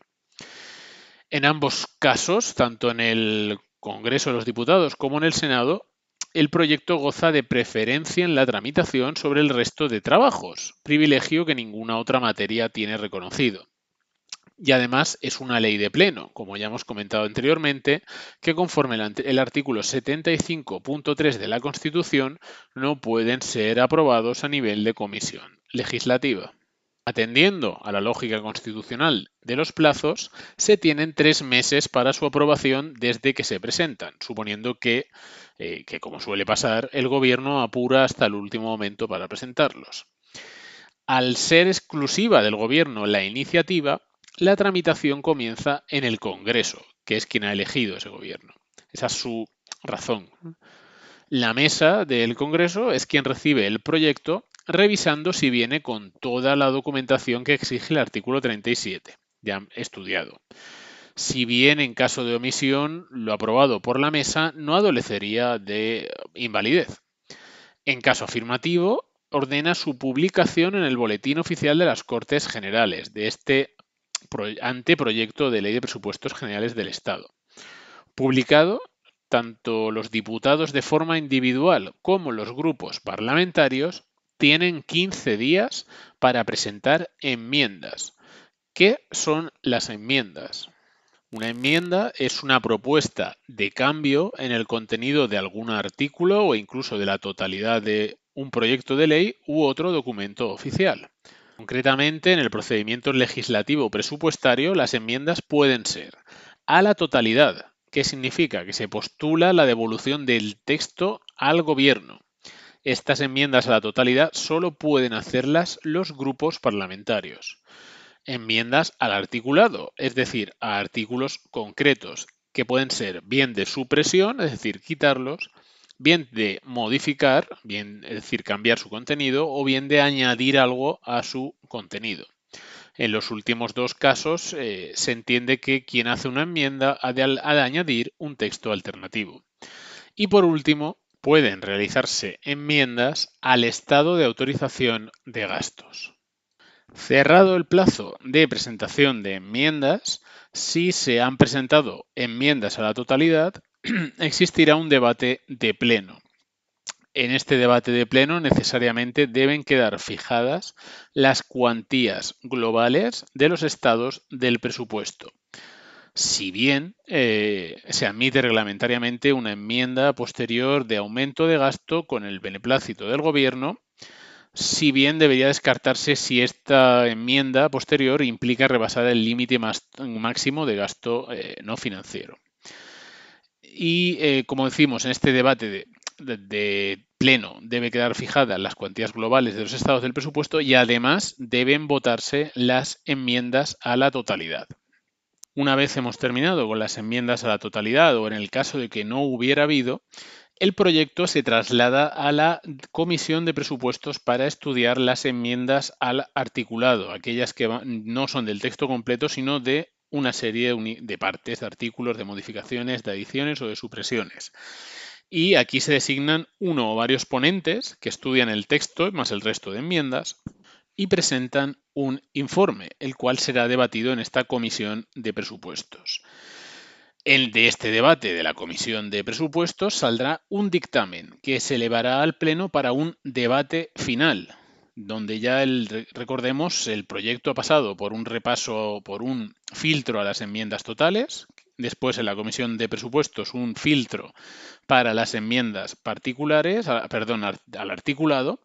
En ambos casos, tanto en el Congreso de los Diputados como en el Senado, el proyecto goza de preferencia en la tramitación sobre el resto de trabajos, privilegio que ninguna otra materia tiene reconocido. Y además es una ley de pleno, como ya hemos comentado anteriormente, que conforme el artículo 75.3 de la Constitución no pueden ser aprobados a nivel de comisión legislativa. Atendiendo a la lógica constitucional de los plazos, se tienen 3 meses para su aprobación desde que se presentan, suponiendo que, como suele pasar, el Gobierno apura hasta el último momento para presentarlos. Al ser exclusiva del Gobierno la iniciativa, la tramitación comienza en el Congreso, que es quien ha elegido ese Gobierno. Esa es su razón. La mesa del Congreso es quien recibe el proyecto revisando si viene con toda la documentación que exige el artículo 37, ya estudiado. Si bien en caso de omisión, lo aprobado por la mesa no adolecería de invalidez. En caso afirmativo, ordena su publicación en el Boletín Oficial de las Cortes Generales de este anteproyecto de Ley de Presupuestos Generales del Estado. Publicado, tanto los diputados de forma individual como los grupos parlamentarios tienen 15 días para presentar enmiendas. ¿Qué son las enmiendas? Una enmienda es una propuesta de cambio en el contenido de algún artículo o incluso de la totalidad de un proyecto de ley u otro documento oficial. Concretamente, en el procedimiento legislativo presupuestario, las enmiendas pueden ser a la totalidad, que significa que se postula la devolución del texto al Gobierno, Estas enmiendas a la totalidad solo pueden hacerlas los grupos parlamentarios. Enmiendas al articulado, es decir, a artículos concretos, que pueden ser bien de supresión, es decir, quitarlos, bien de modificar, bien, es decir, cambiar su contenido, o bien de añadir algo a su contenido. En los últimos dos casos se entiende que quien hace una enmienda ha de añadir un texto alternativo. Y por último, pueden realizarse enmiendas al estado de autorización de gastos. Cerrado el plazo de presentación de enmiendas, si se han presentado enmiendas a la totalidad, existirá un debate de pleno. En este debate de pleno necesariamente deben quedar fijadas las cuantías globales de los estados del presupuesto. Si bien se admite reglamentariamente una enmienda posterior de aumento de gasto con el beneplácito del Gobierno, si bien debería descartarse si esta enmienda posterior implica rebasar el límite máximo de gasto no financiero. Y como decimos, en este debate de pleno debe quedar fijadas las cuantías globales de los estados del presupuesto y además deben votarse las enmiendas a la totalidad. Una vez hemos terminado con las enmiendas a la totalidad o en el caso de que no hubiera habido, el proyecto se traslada a la Comisión de Presupuestos para estudiar las enmiendas al articulado, aquellas que no son del texto completo, sino de una serie de partes, de artículos, de modificaciones, de adiciones o de supresiones. Y aquí se designan uno o varios ponentes que estudian el texto más el resto de enmiendas y presentan un informe, el cual será debatido en esta Comisión de Presupuestos. De este debate de la Comisión de Presupuestos saldrá un dictamen que se elevará al Pleno para un debate final, donde ya recordemos, el proyecto ha pasado por un repaso, por un filtro a las enmiendas totales, después en la Comisión de Presupuestos un filtro para las enmiendas particulares, al articulado,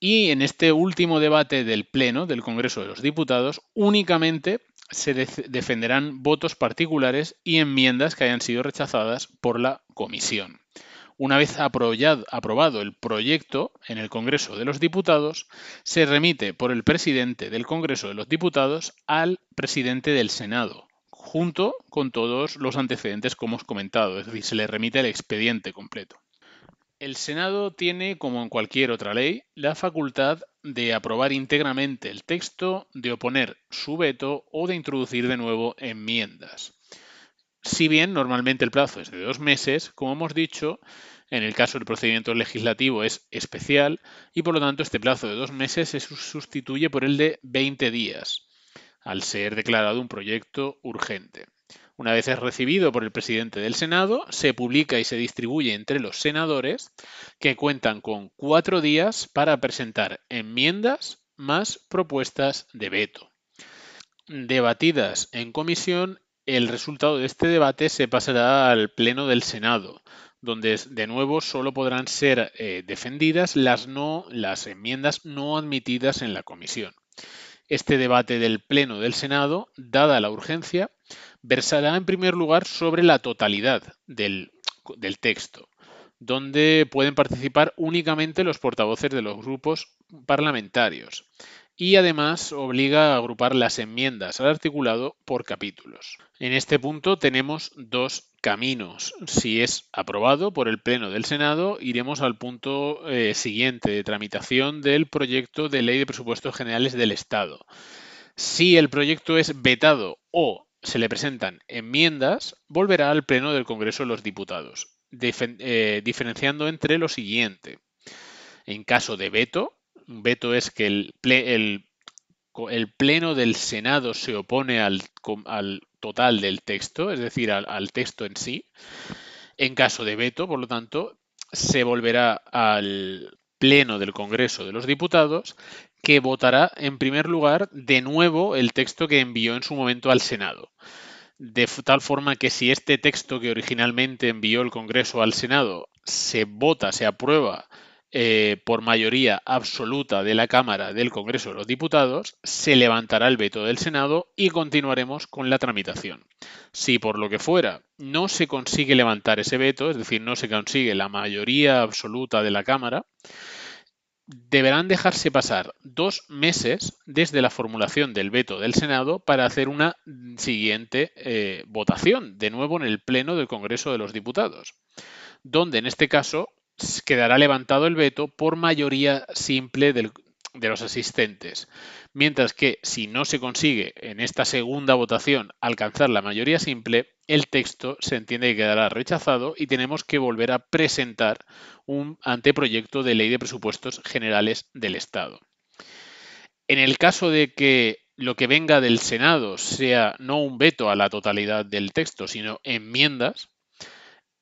y en este último debate del Pleno del Congreso de los Diputados únicamente se defenderán votos particulares y enmiendas que hayan sido rechazadas por la Comisión. Una vez aprobado el proyecto en el Congreso de los Diputados, se remite por el presidente del Congreso de los Diputados al presidente del Senado, junto con todos los antecedentes que hemos comentado, es decir, se le remite el expediente completo. El Senado tiene, como en cualquier otra ley, la facultad de aprobar íntegramente el texto, de oponer su veto o de introducir de nuevo enmiendas. Si bien normalmente el plazo es de 2 meses, como hemos dicho, en el caso del procedimiento legislativo es especial y por lo tanto este plazo de 2 meses se sustituye por el de 20 días, al ser declarado un proyecto urgente. Una vez es recibido por el presidente del Senado, se publica y se distribuye entre los senadores, que cuentan con 4 días para presentar enmiendas más propuestas de veto. Debatidas en comisión, el resultado de este debate se pasará al Pleno del Senado, donde de nuevo solo podrán ser defendidas las enmiendas no admitidas en la comisión. Este debate del Pleno del Senado, dada la urgencia, versará en primer lugar sobre la totalidad del texto, donde pueden participar únicamente los portavoces de los grupos parlamentarios y además obliga a agrupar las enmiendas al articulado por capítulos. En este punto tenemos dos caminos. Si es aprobado por el Pleno del Senado, iremos al punto siguiente de tramitación del proyecto de Ley de Presupuestos Generales del Estado. Si el proyecto es vetado o se le presentan enmiendas, volverá al Pleno del Congreso de los Diputados, diferenciando entre lo siguiente. En caso de veto, veto es que el Pleno del Senado se opone al total del texto, es decir, al texto en sí. En caso de veto, por lo tanto, se volverá al Pleno del Congreso de los Diputados, que votará en primer lugar de nuevo el texto que envió en su momento al Senado. De tal forma que si este texto que originalmente envió el Congreso al Senado se vota, se aprueba por mayoría absoluta de la Cámara del Congreso de los Diputados, se levantará el veto del Senado y continuaremos con la tramitación. Si por lo que fuera no se consigue levantar ese veto, es decir, no se consigue la mayoría absoluta de la Cámara, deberán dejarse pasar 2 meses desde la formulación del veto del Senado para hacer una siguiente votación, de nuevo en el Pleno del Congreso de los Diputados, donde en este caso quedará levantado el veto por mayoría simple de los asistentes. Mientras que si no se consigue en esta segunda votación alcanzar la mayoría simple, el texto se entiende que quedará rechazado y tenemos que volver a presentar un anteproyecto de ley de presupuestos generales del Estado. En el caso de que lo que venga del Senado sea no un veto a la totalidad del texto, sino enmiendas,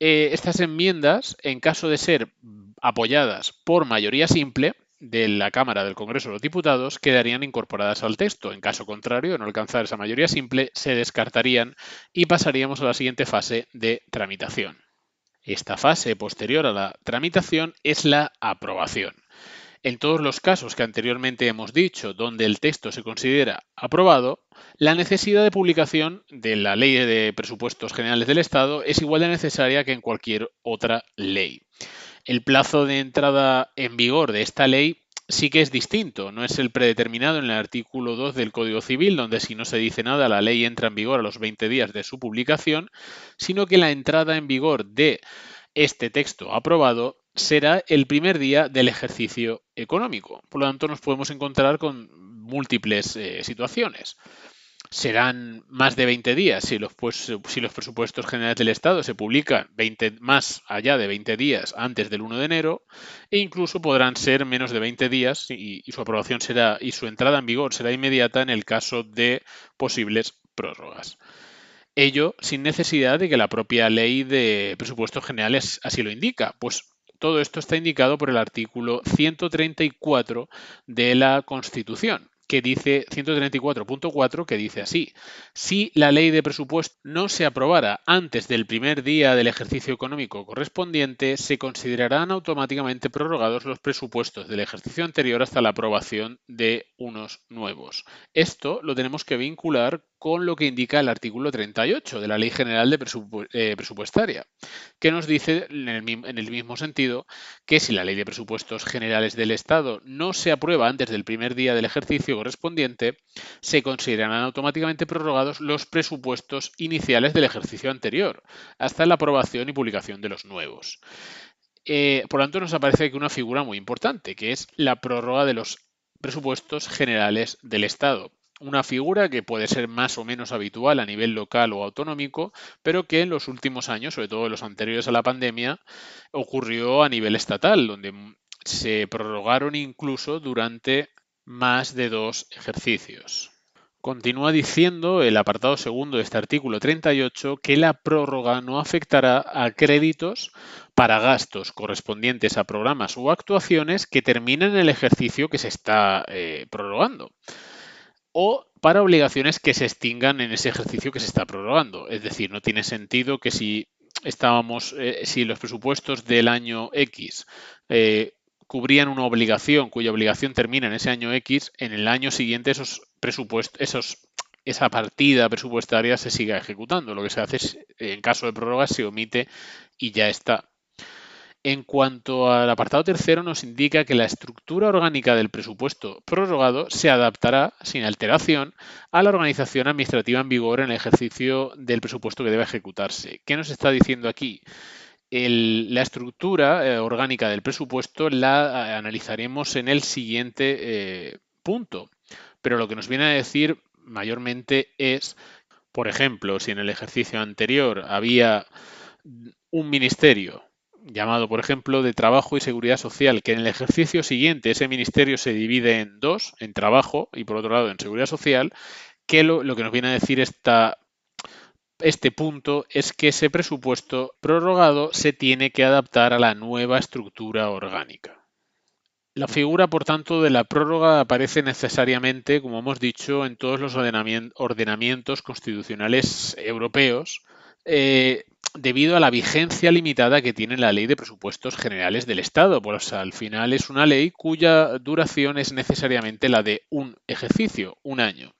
estas enmiendas, en caso de ser apoyadas por mayoría simple de la Cámara del Congreso de los Diputados, quedarían incorporadas al texto. En caso contrario, de no alcanzar esa mayoría simple, se descartarían y pasaríamos a la siguiente fase de tramitación. Esta fase posterior a la tramitación es la aprobación. En todos los casos que anteriormente hemos dicho, donde el texto se considera aprobado, la necesidad de publicación de la Ley de Presupuestos Generales del Estado es igual de necesaria que en cualquier otra ley. El plazo de entrada en vigor de esta ley sí que es distinto, no es el predeterminado en el artículo 2 del Código Civil, donde si no se dice nada la ley entra en vigor a los 20 días de su publicación, sino que la entrada en vigor de este texto aprobado será el primer día del ejercicio económico. Por lo tanto, nos podemos encontrar con múltiples situaciones. Serán más de 20 días si los presupuestos generales del Estado se publican más allá de 20 días antes del 1 de enero, e incluso podrán ser menos de 20 días y su aprobación y su entrada en vigor será inmediata en el caso de posibles prórrogas. Ello sin necesidad de que la propia ley de presupuestos generales así lo indica, pues todo esto está indicado por el artículo 134 de la Constitución, que dice 134.4, que dice así: si la ley de presupuesto no se aprobara antes del primer día del ejercicio económico correspondiente, se considerarán automáticamente prorrogados los presupuestos del ejercicio anterior hasta la aprobación de unos nuevos. Esto lo tenemos que vincular con lo que indica el artículo 38 de la Ley General de Presupuestaria, que nos dice en el mismo sentido que si la Ley de Presupuestos Generales del Estado no se aprueba antes del primer día del ejercicio correspondiente, se considerarán automáticamente prorrogados los presupuestos iniciales del ejercicio anterior, hasta la aprobación y publicación de los nuevos. Por lo tanto, nos aparece aquí una figura muy importante, que es la prórroga de los presupuestos generales del Estado. Una figura que puede ser más o menos habitual a nivel local o autonómico, pero que en los últimos años, sobre todo en los anteriores a la pandemia, ocurrió a nivel estatal, donde se prorrogaron incluso durante más de 2 ejercicios. Continúa diciendo el apartado segundo de este artículo 38 que la prórroga no afectará a créditos para gastos correspondientes a programas o actuaciones que terminen el ejercicio que se está prorrogando, o para obligaciones que se extingan en ese ejercicio que se está prorrogando. Es decir, no tiene sentido que si los presupuestos del año X cubrían una obligación cuya obligación termina en ese año X, en el año siguiente esa partida presupuestaria se siga ejecutando. Lo que se hace es, en caso de prórroga, se omite y ya está. En cuanto al apartado tercero, nos indica que la estructura orgánica del presupuesto prorrogado se adaptará sin alteración a la organización administrativa en vigor en el ejercicio del presupuesto que debe ejecutarse. ¿Qué nos está diciendo aquí? La estructura orgánica del presupuesto la analizaremos en el siguiente punto, pero lo que nos viene a decir mayormente es, por ejemplo, si en el ejercicio anterior había un ministerio llamado, por ejemplo, de Trabajo y Seguridad Social, que en el ejercicio siguiente ese ministerio se divide en dos, en Trabajo y por otro lado en Seguridad Social, que lo que nos viene a decir este punto es que ese presupuesto prorrogado se tiene que adaptar a la nueva estructura orgánica. La figura, por tanto, de la prórroga aparece necesariamente, como hemos dicho, en todos los ordenamientos constitucionales europeos, debido a la vigencia limitada que tiene la Ley de Presupuestos Generales del Estado. Pues al final es una ley cuya duración es necesariamente la de un ejercicio, un año.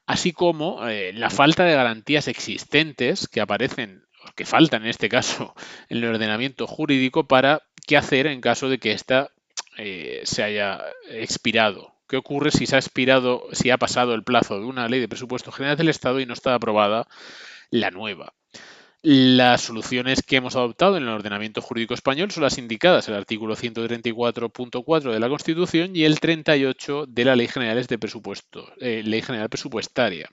Así como la falta de garantías existentes que aparecen, o que faltan en este caso, en el ordenamiento jurídico para qué hacer en caso de que ésta se haya expirado. ¿Qué ocurre si se ha expirado, si ha pasado el plazo de una ley de presupuestos generales del Estado y no está aprobada la nueva? Las soluciones que hemos adoptado en el ordenamiento jurídico español son las indicadas en el artículo 134.4 de la Constitución y el 38 de la Ley General de Presupuestos, Ley General Presupuestaria.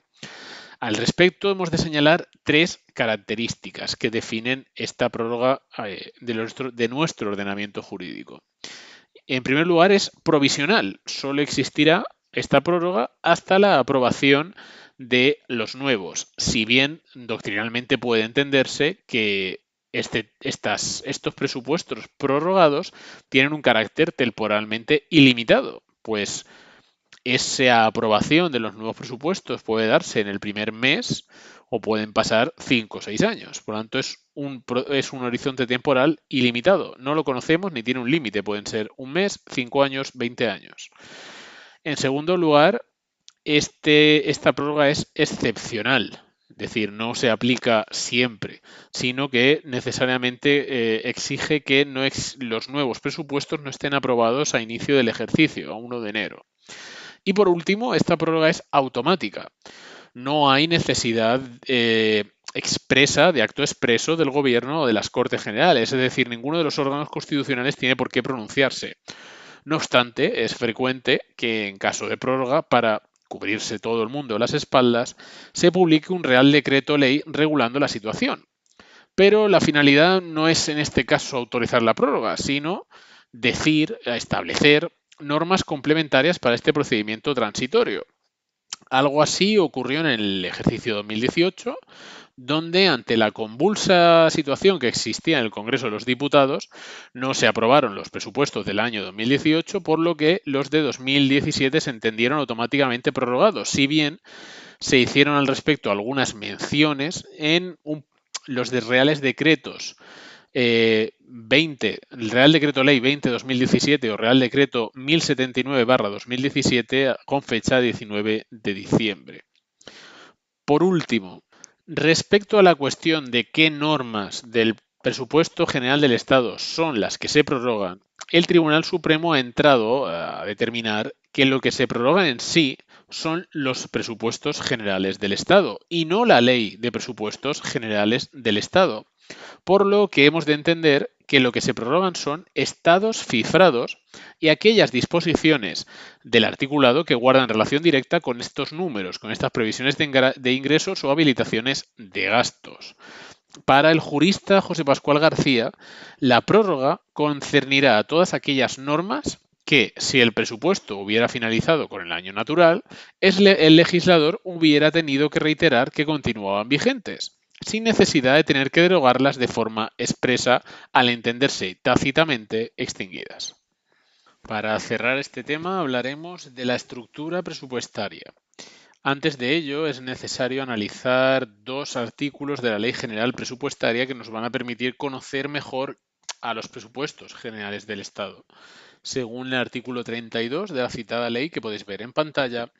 Al respecto, hemos de señalar tres características que definen esta prórroga de nuestro ordenamiento jurídico. En primer lugar, es provisional. Solo existirá esta prórroga hasta la aprobación de los nuevos, si bien doctrinalmente puede entenderse que estos presupuestos prorrogados tienen un carácter temporalmente ilimitado, pues esa aprobación de los nuevos presupuestos puede darse en el primer mes o pueden pasar 5 o 6 años. Por lo tanto, es un horizonte temporal ilimitado. No lo conocemos ni tiene un límite. Pueden ser un mes, 5 años, 20 años. En segundo lugar, esta prórroga es excepcional. Es decir, no se aplica siempre, sino que necesariamente exige que los nuevos presupuestos no estén aprobados a inicio del ejercicio, a 1 de enero. Y por último, esta prórroga es automática. No hay necesidad expresa, de acto expreso del Gobierno o de las Cortes Generales, es decir, ninguno de los órganos constitucionales tiene por qué pronunciarse. No obstante, es frecuente que en caso de prórroga, para cubrirse todo el mundo las espaldas, se publique un Real Decreto Ley regulando la situación. Pero la finalidad no es en este caso autorizar la prórroga, sino establecer normas complementarias para este procedimiento transitorio. Algo así ocurrió en el ejercicio 2018, donde ante la convulsa situación que existía en el Congreso de los Diputados, no se aprobaron los presupuestos del año 2018, por lo que los de 2017 se entendieron automáticamente prorrogados, si bien se hicieron al respecto algunas menciones en los de reales decretos 20, el Real Decreto Ley 20-2017 o Real Decreto 1079/2017 con fecha 19 de diciembre. Por último, respecto a la cuestión de qué normas del presupuesto general del Estado son las que se prorrogan, el Tribunal Supremo ha entrado a determinar que lo que se prorroga en sí son los presupuestos generales del Estado y no la Ley de Presupuestos Generales del Estado, por lo que hemos de entender que lo que se prorrogan son estados cifrados y aquellas disposiciones del articulado que guardan relación directa con estos números, con estas previsiones de ingresos o habilitaciones de gastos. Para el jurista José Pascual García, la prórroga concernirá a todas aquellas normas que, si el presupuesto hubiera finalizado con el año natural, el legislador hubiera tenido que reiterar que continuaban vigentes, sin necesidad de tener que derogarlas de forma expresa al entenderse tácitamente extinguidas. Para cerrar este tema hablaremos de la estructura presupuestaria. Antes de ello, es necesario analizar dos artículos de la Ley General Presupuestaria que nos van a permitir conocer mejor a los presupuestos generales del Estado. Según el artículo 32 de la citada ley, que podéis ver en pantalla,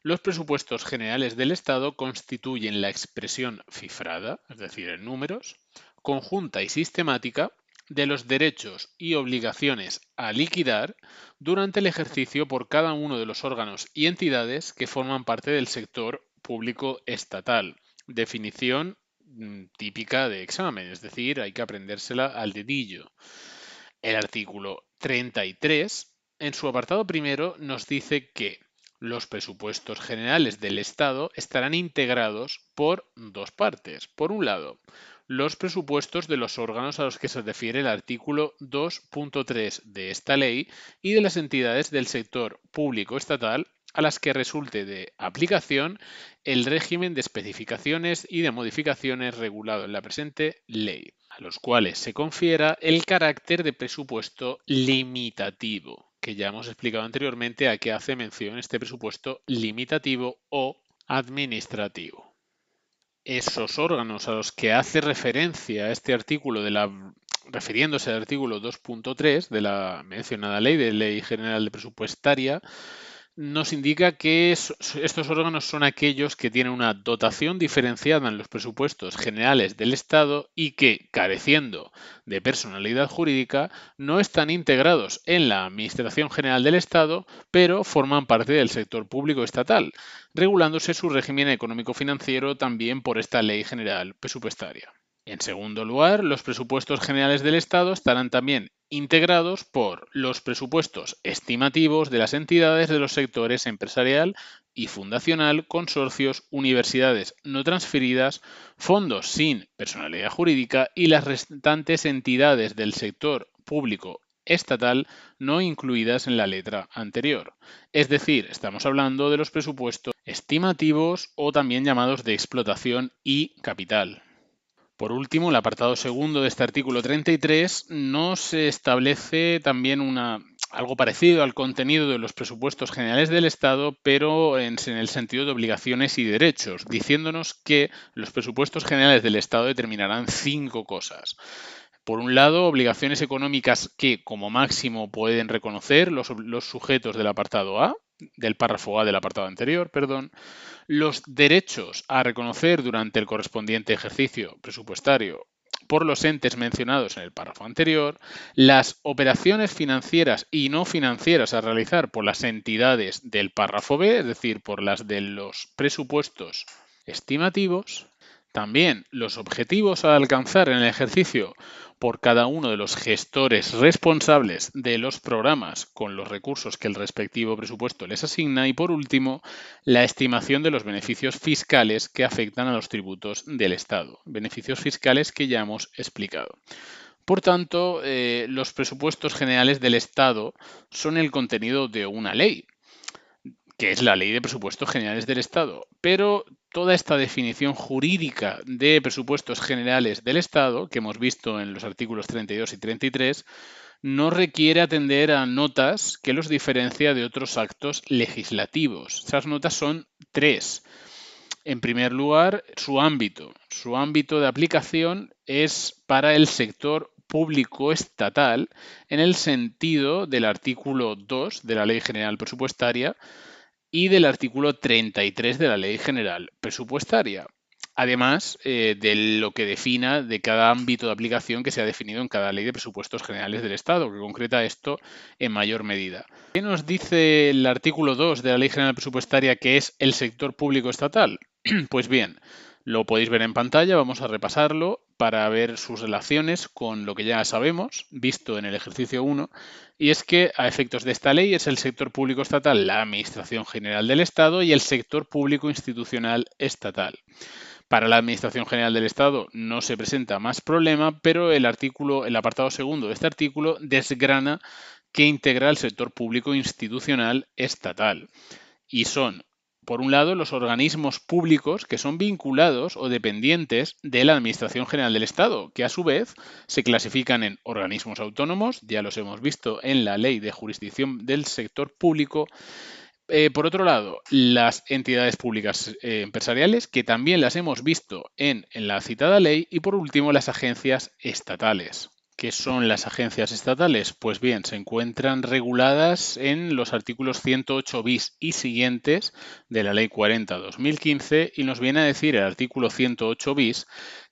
los presupuestos generales del Estado constituyen la expresión cifrada, es decir, en números, conjunta y sistemática de los derechos y obligaciones a liquidar durante el ejercicio por cada uno de los órganos y entidades que forman parte del sector público estatal. Definición típica de examen, es decir, hay que aprendérsela al dedillo. El artículo 33, en su apartado primero, nos dice que los presupuestos generales del Estado estarán integrados por dos partes. Por un lado, los presupuestos de los órganos a los que se refiere el artículo 2.3 de esta ley y de las entidades del sector público estatal a las que resulte de aplicación el régimen de especificaciones y de modificaciones regulado en la presente ley, a los cuales se confiera el carácter de presupuesto limitativo, que ya hemos explicado anteriormente a qué hace mención este presupuesto limitativo o administrativo. Esos órganos a los que hace referencia este artículo refiriéndose al artículo 2.3 de la mencionada Ley General de Presupuestaria, nos indica que estos órganos son aquellos que tienen una dotación diferenciada en los presupuestos generales del Estado y que, careciendo de personalidad jurídica, no están integrados en la Administración General del Estado, pero forman parte del sector público estatal, regulándose su régimen económico-financiero también por esta Ley General Presupuestaria. En segundo lugar, los presupuestos generales del Estado estarán también integrados por los presupuestos estimativos de las entidades de los sectores empresarial y fundacional, consorcios, universidades no transferidas, fondos sin personalidad jurídica y las restantes entidades del sector público estatal no incluidas en la letra anterior. Es decir, estamos hablando de los presupuestos estimativos o también llamados de explotación y capital. Por último, el apartado segundo de este artículo 33 nos establece también algo parecido al contenido de los presupuestos generales del Estado, pero en el sentido de obligaciones y derechos, diciéndonos que los presupuestos generales del Estado determinarán 5 cosas. Por un lado, obligaciones económicas que, como máximo, pueden reconocer los sujetos del apartado A, del párrafo A del apartado anterior, perdón, los derechos a reconocer durante el correspondiente ejercicio presupuestario por los entes mencionados en el párrafo anterior, las operaciones financieras y no financieras a realizar por las entidades del párrafo B, es decir, por las de los presupuestos estimativos, también los objetivos a alcanzar en el ejercicio por cada uno de los gestores responsables de los programas con los recursos que el respectivo presupuesto les asigna y, por último, la estimación de los beneficios fiscales que afectan a los tributos del Estado, beneficios fiscales que ya hemos explicado. Por tanto, los presupuestos generales del Estado son el contenido de una ley, que es la Ley de Presupuestos Generales del Estado. Pero toda esta definición jurídica de presupuestos generales del Estado, que hemos visto en los artículos 32 y 33, no requiere atender a notas que los diferencia de otros actos legislativos. Esas notas son 3. En primer lugar, su ámbito. Su ámbito de aplicación es para el sector público estatal en el sentido del artículo 2 de la Ley General Presupuestaria y del artículo 33 de la Ley General Presupuestaria, además de lo que defina de cada ámbito de aplicación que se ha definido en cada Ley de Presupuestos Generales del Estado, que concreta esto en mayor medida. ¿Qué nos dice el artículo 2 de la Ley General Presupuestaria que es el sector público estatal? Pues bien, lo podéis ver en pantalla, vamos a repasarlo para ver sus relaciones con lo que ya sabemos, visto en el ejercicio 1, y es que a efectos de esta ley es el sector público estatal la Administración General del Estado y el sector público institucional estatal. Para la Administración General del Estado no se presenta más problema, pero el apartado segundo de este artículo desgrana que integra el sector público institucional estatal. Y son, por un lado, los organismos públicos que son vinculados o dependientes de la Administración General del Estado, que a su vez se clasifican en organismos autónomos, ya los hemos visto en la Ley de Jurisdicción del Sector Público. Por otro lado, las entidades públicas empresariales, que también las hemos visto en la citada ley. Y por último, las agencias estatales. ¿Qué son las agencias estatales? Pues bien, se encuentran reguladas en los artículos 108 bis y siguientes de la Ley 40/2015 y nos viene a decir el artículo 108 bis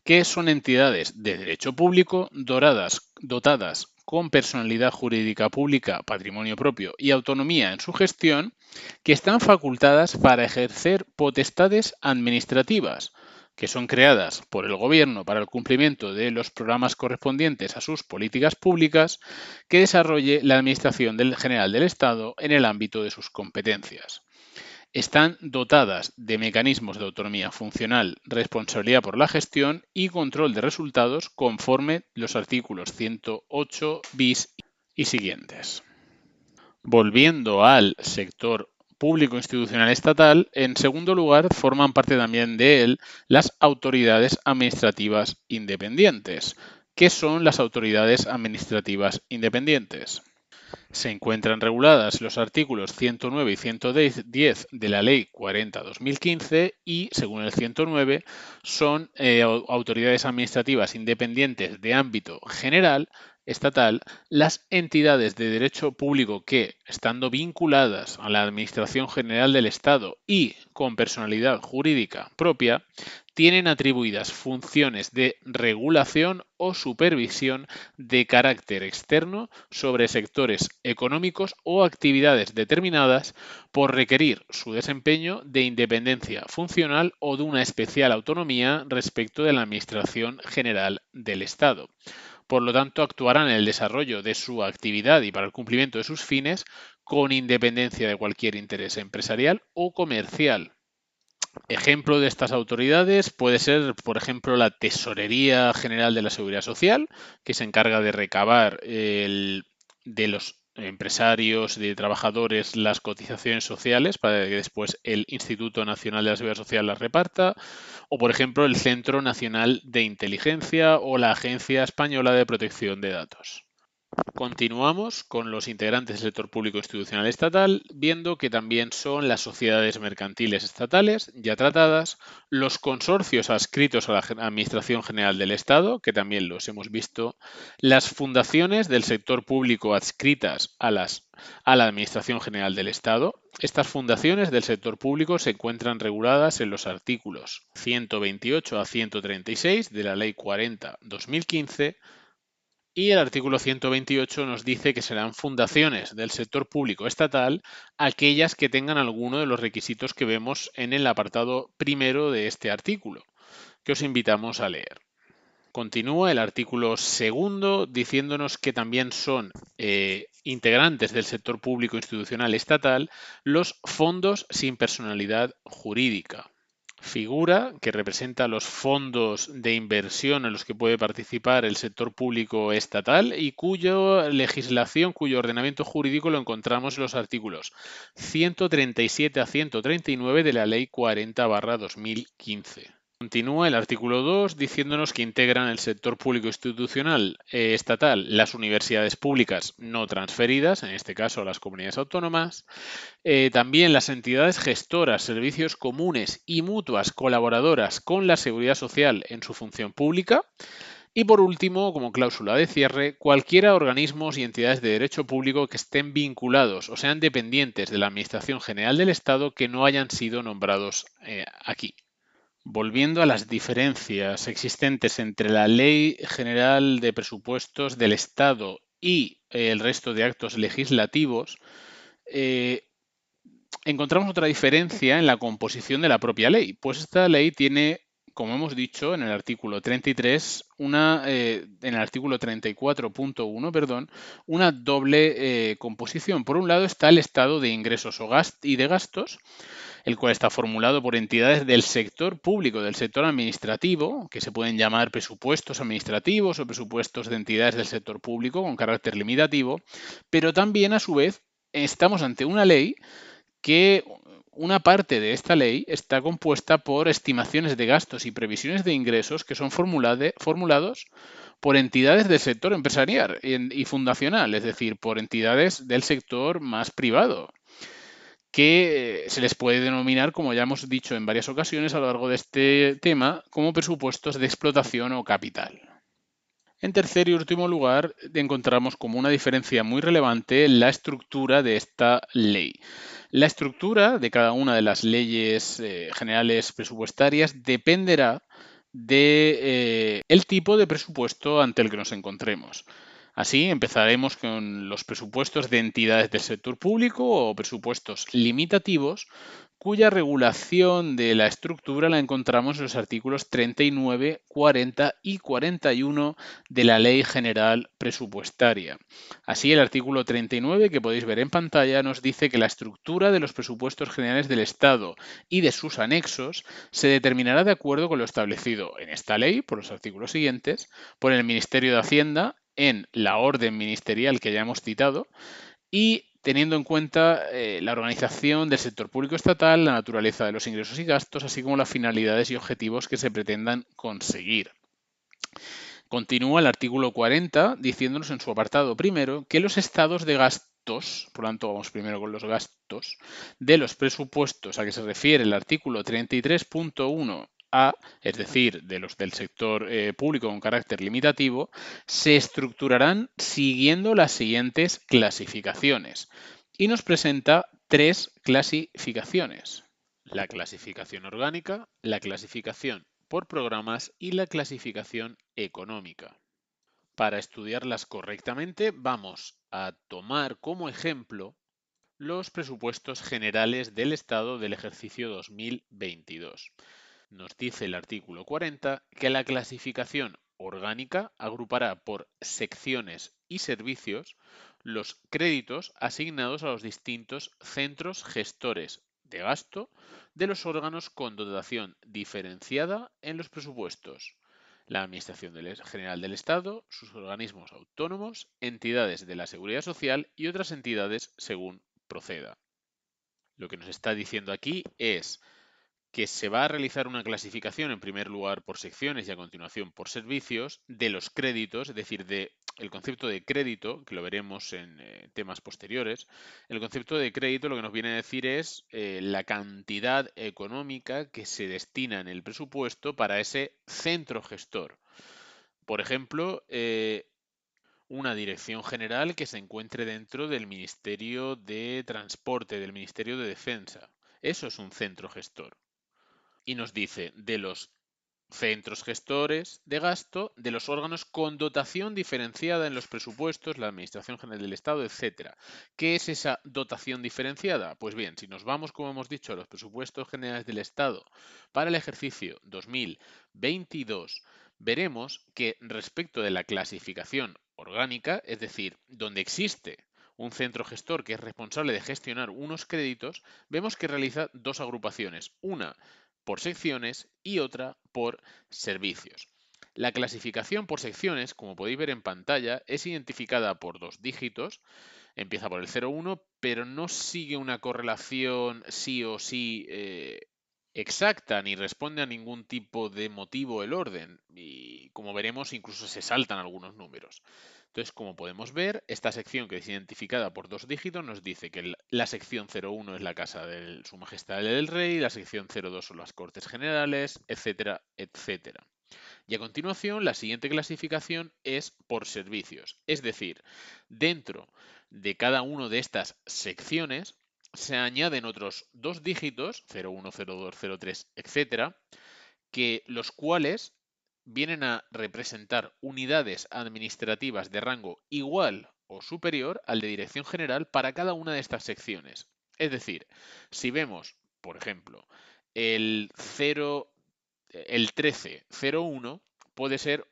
que son entidades de derecho público dotadas con personalidad jurídica pública, patrimonio propio y autonomía en su gestión, que están facultadas para ejercer potestades administrativas, que son creadas por el Gobierno para el cumplimiento de los programas correspondientes a sus políticas públicas que desarrolle la Administración General del Estado en el ámbito de sus competencias. Están dotadas de mecanismos de autonomía funcional, responsabilidad por la gestión y control de resultados conforme los artículos 108 bis y siguientes. Volviendo al sector público institucional estatal, en segundo lugar, forman parte también de él las autoridades administrativas independientes. ¿Qué son las autoridades administrativas independientes? Se encuentran reguladas los artículos 109 y 110 de la Ley 40/2015 y, según el 109, son autoridades administrativas independientes de ámbito general, estatal, las entidades de derecho público que, estando vinculadas a la Administración General del Estado y con personalidad jurídica propia, tienen atribuidas funciones de regulación o supervisión de carácter externo sobre sectores económicos o actividades determinadas por requerir su desempeño de independencia funcional o de una especial autonomía respecto de la Administración General del Estado. Por lo tanto, actuarán en el desarrollo de su actividad y para el cumplimiento de sus fines con independencia de cualquier interés empresarial o comercial. Ejemplo de estas autoridades puede ser, por ejemplo, la Tesorería General de la Seguridad Social, que se encarga de recabar de los empresarios, de trabajadores, las cotizaciones sociales para que después el Instituto Nacional de la Seguridad Social las reparta, o por ejemplo el Centro Nacional de Inteligencia o la Agencia Española de Protección de Datos. Continuamos con los integrantes del sector público institucional estatal, viendo que también son las sociedades mercantiles estatales ya tratadas, los consorcios adscritos a la Administración General del Estado, que también los hemos visto, las fundaciones del sector público adscritas a la Administración General del Estado. Estas fundaciones del sector público se encuentran reguladas en los artículos 128 a 136 de la Ley 40/2015. Y el artículo 128 nos dice que serán fundaciones del sector público estatal aquellas que tengan alguno de los requisitos que vemos en el apartado primero de este artículo, que os invitamos a leer. Continúa el artículo segundo diciéndonos que también son integrantes del sector público institucional estatal los fondos sin personalidad jurídica. Figura que representa los fondos de inversión en los que puede participar el sector público estatal y cuya legislación, cuyo ordenamiento jurídico lo encontramos en los artículos 137 a 139 de la Ley 40/2015. Continúa el artículo 2 diciéndonos que integran el sector público institucional estatal las universidades públicas no transferidas, en este caso las comunidades autónomas, también las entidades gestoras, servicios comunes y mutuas colaboradoras con la seguridad social en su función pública. Y por último, como cláusula de cierre, cualquiera organismos y entidades de derecho público que estén vinculados o sean dependientes de la Administración General del Estado que no hayan sido nombrados aquí. Volviendo a las diferencias existentes entre la Ley General de Presupuestos del Estado y el resto de actos legislativos, encontramos otra diferencia en la composición de la propia ley, pues esta ley tiene, como hemos dicho en el artículo 33, en el artículo 34.1, perdón, una doble composición. Por un lado está el estado de ingresos y de gastos, el cual está formulado por entidades del sector público, del sector administrativo, que se pueden llamar presupuestos administrativos o presupuestos de entidades del sector público con carácter limitativo, pero también a su vez estamos ante una ley que una parte de esta ley está compuesta por estimaciones de gastos y previsiones de ingresos que son formulados por entidades del sector empresarial y fundacional, es decir, por entidades del sector más privado, que se les puede denominar, como ya hemos dicho en varias ocasiones a lo largo de este tema, como presupuestos de explotación o capital. En tercer y último lugar, encontramos como una diferencia muy relevante la estructura de esta ley. La estructura de cada una de las leyes generales presupuestarias dependerá del tipo de presupuesto ante el que nos encontremos. Así, empezaremos con los presupuestos de entidades del sector público o presupuestos limitativos, cuya regulación de la estructura la encontramos en los artículos 39, 40 y 41 de la Ley General Presupuestaria. Así, el artículo 39, que podéis ver en pantalla, nos dice que la estructura de los presupuestos generales del Estado y de sus anexos se determinará de acuerdo con lo establecido en esta ley, por los artículos siguientes, por el Ministerio de Hacienda, en la orden ministerial que ya hemos citado, y teniendo en cuenta la organización del sector público estatal, la naturaleza de los ingresos y gastos, así como las finalidades y objetivos que se pretendan conseguir. Continúa el artículo 40 diciéndonos en su apartado primero que los estados de gastos, por lo tanto vamos primero con los gastos, de los presupuestos a que se refiere el artículo 33.1 A, es decir, de los del sector público con carácter limitativo, se estructurarán siguiendo las siguientes clasificaciones. Y nos presenta tres clasificaciones: la clasificación orgánica, la clasificación por programas y la clasificación económica. Para estudiarlas correctamente, vamos a tomar como ejemplo los presupuestos generales del Estado del ejercicio 2022. Nos dice el artículo 40 que la clasificación orgánica agrupará por secciones y servicios los créditos asignados a los distintos centros gestores de gasto de los órganos con dotación diferenciada en los presupuestos: la Administración General del Estado, sus organismos autónomos, entidades de la Seguridad Social y otras entidades según proceda. Lo que nos está diciendo aquí es que se va a realizar una clasificación en primer lugar por secciones y a continuación por servicios de los créditos, es decir, el concepto de crédito, que lo veremos en temas posteriores. El concepto de crédito lo que nos viene a decir es la cantidad económica que se destina en el presupuesto para ese centro gestor. Por ejemplo, una dirección general que se encuentre dentro del Ministerio de Transporte, del Ministerio de Defensa. Eso es un centro gestor. Y nos dice de los centros gestores de gasto, de los órganos con dotación diferenciada en los presupuestos, la Administración General del Estado, etcétera. ¿Qué es esa dotación diferenciada? Pues bien, si nos vamos, como hemos dicho, a los presupuestos generales del Estado para el ejercicio 2022, veremos que respecto de la clasificación orgánica, es decir, donde existe un centro gestor que es responsable de gestionar unos créditos, vemos que realiza dos agrupaciones: una por secciones y otra por servicios. La clasificación por secciones, como podéis ver en pantalla, es identificada por dos dígitos, empieza por el 01, pero no sigue una correlación sí o sí exacta, ni responde a ningún tipo de motivo el orden, y como veremos incluso se saltan algunos números. Entonces, como podemos ver, esta sección, que es identificada por dos dígitos, nos dice que la sección 01 es la Casa de Su Majestad el Rey, la sección 02 son las Cortes Generales, etcétera, etcétera. Y a continuación, la siguiente clasificación es por servicios, es decir, dentro de cada una de estas secciones se añaden otros dos dígitos, 01, 02, 03, etcétera, que los cuales vienen a representar unidades administrativas de rango igual o superior al de dirección general para cada una de estas secciones. Es decir, si vemos, por ejemplo, el 0, el 1301 puede ser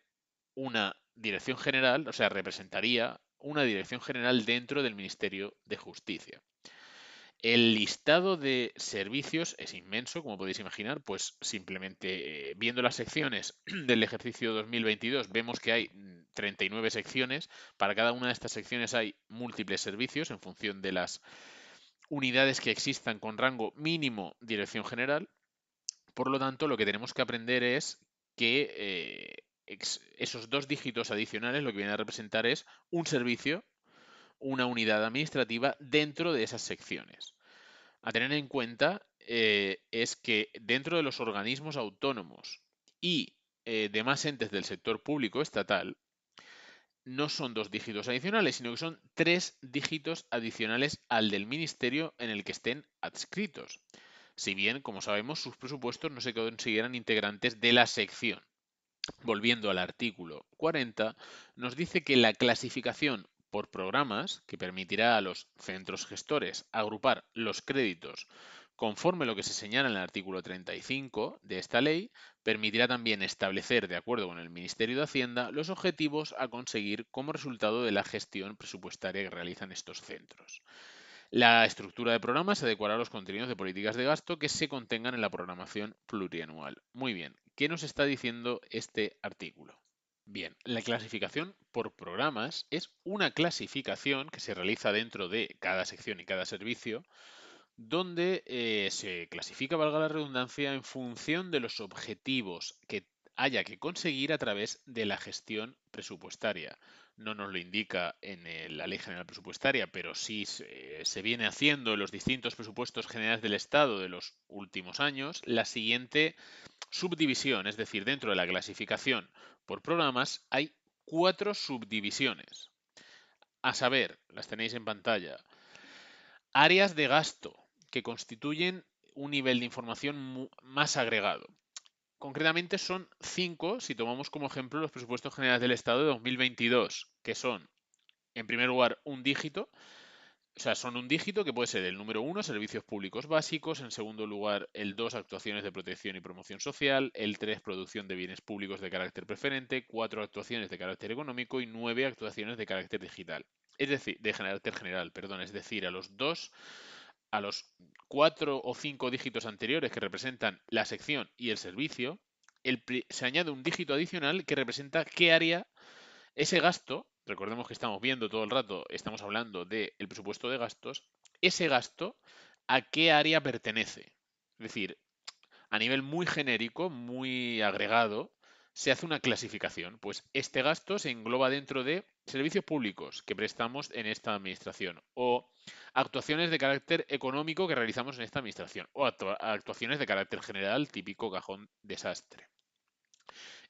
una dirección general, o sea, representaría una dirección general dentro del Ministerio de Justicia. El listado de servicios es inmenso, como podéis imaginar, pues simplemente viendo las secciones del ejercicio 2022 vemos que hay 39 secciones. Para cada una de estas secciones hay múltiples servicios en función de las unidades que existan con rango mínimo dirección general. Por lo tanto, lo que tenemos que aprender es que esos dos dígitos adicionales lo que vienen a representar es un servicio, una unidad administrativa dentro de esas secciones. A tener en cuenta es que dentro de los organismos autónomos y demás entes del sector público estatal, no son dos dígitos adicionales, sino que son tres dígitos adicionales al del ministerio en el que estén adscritos. Si bien, como sabemos, sus presupuestos no se consideran integrantes de la sección. Volviendo al artículo 40, nos dice que la clasificación por programas, que permitirá a los centros gestores agrupar los créditos conforme lo que se señala en el artículo 35 de esta ley, permitirá también establecer, de acuerdo con el Ministerio de Hacienda, los objetivos a conseguir como resultado de la gestión presupuestaria que realizan estos centros. La estructura de programas se adecuará a los contenidos de políticas de gasto que se contengan en la programación plurianual. Muy bien, ¿qué nos está diciendo este artículo? Bien, la clasificación por programas es una clasificación que se realiza dentro de cada sección y cada servicio, donde se clasifica, valga la redundancia, en función de los objetivos que haya que conseguir a través de la gestión presupuestaria. No nos lo indica en la Ley General Presupuestaria, pero sí se viene haciendo en los distintos presupuestos generales del Estado de los últimos años la siguiente subdivisión, es decir, dentro de la clasificación por programas hay 4 subdivisiones. A saber, las tenéis en pantalla. Áreas de gasto, que constituyen un nivel de información más agregado. Concretamente son 5, si tomamos como ejemplo los presupuestos generales del Estado de 2022, que son, en primer lugar, un dígito. O sea, son un dígito que puede ser el número 1, servicios públicos básicos, en segundo lugar, el 2, actuaciones de protección y promoción social, el 3, producción de bienes públicos de carácter preferente, 4, actuaciones de carácter económico y 9, actuaciones de carácter digital. Es decir, de carácter general, perdón, es decir, a los 4 o 5 dígitos anteriores que representan la sección y el servicio, se añade un dígito adicional que representa qué área ese gasto. Recordemos que estamos viendo todo el rato, estamos hablando del presupuesto de gastos, ese gasto a qué área pertenece. Es decir, a nivel muy genérico, muy agregado, se hace una clasificación. Pues este gasto se engloba dentro de servicios públicos que prestamos en esta administración o actuaciones de carácter económico que realizamos en esta administración o actuaciones de carácter general, típico cajón desastre.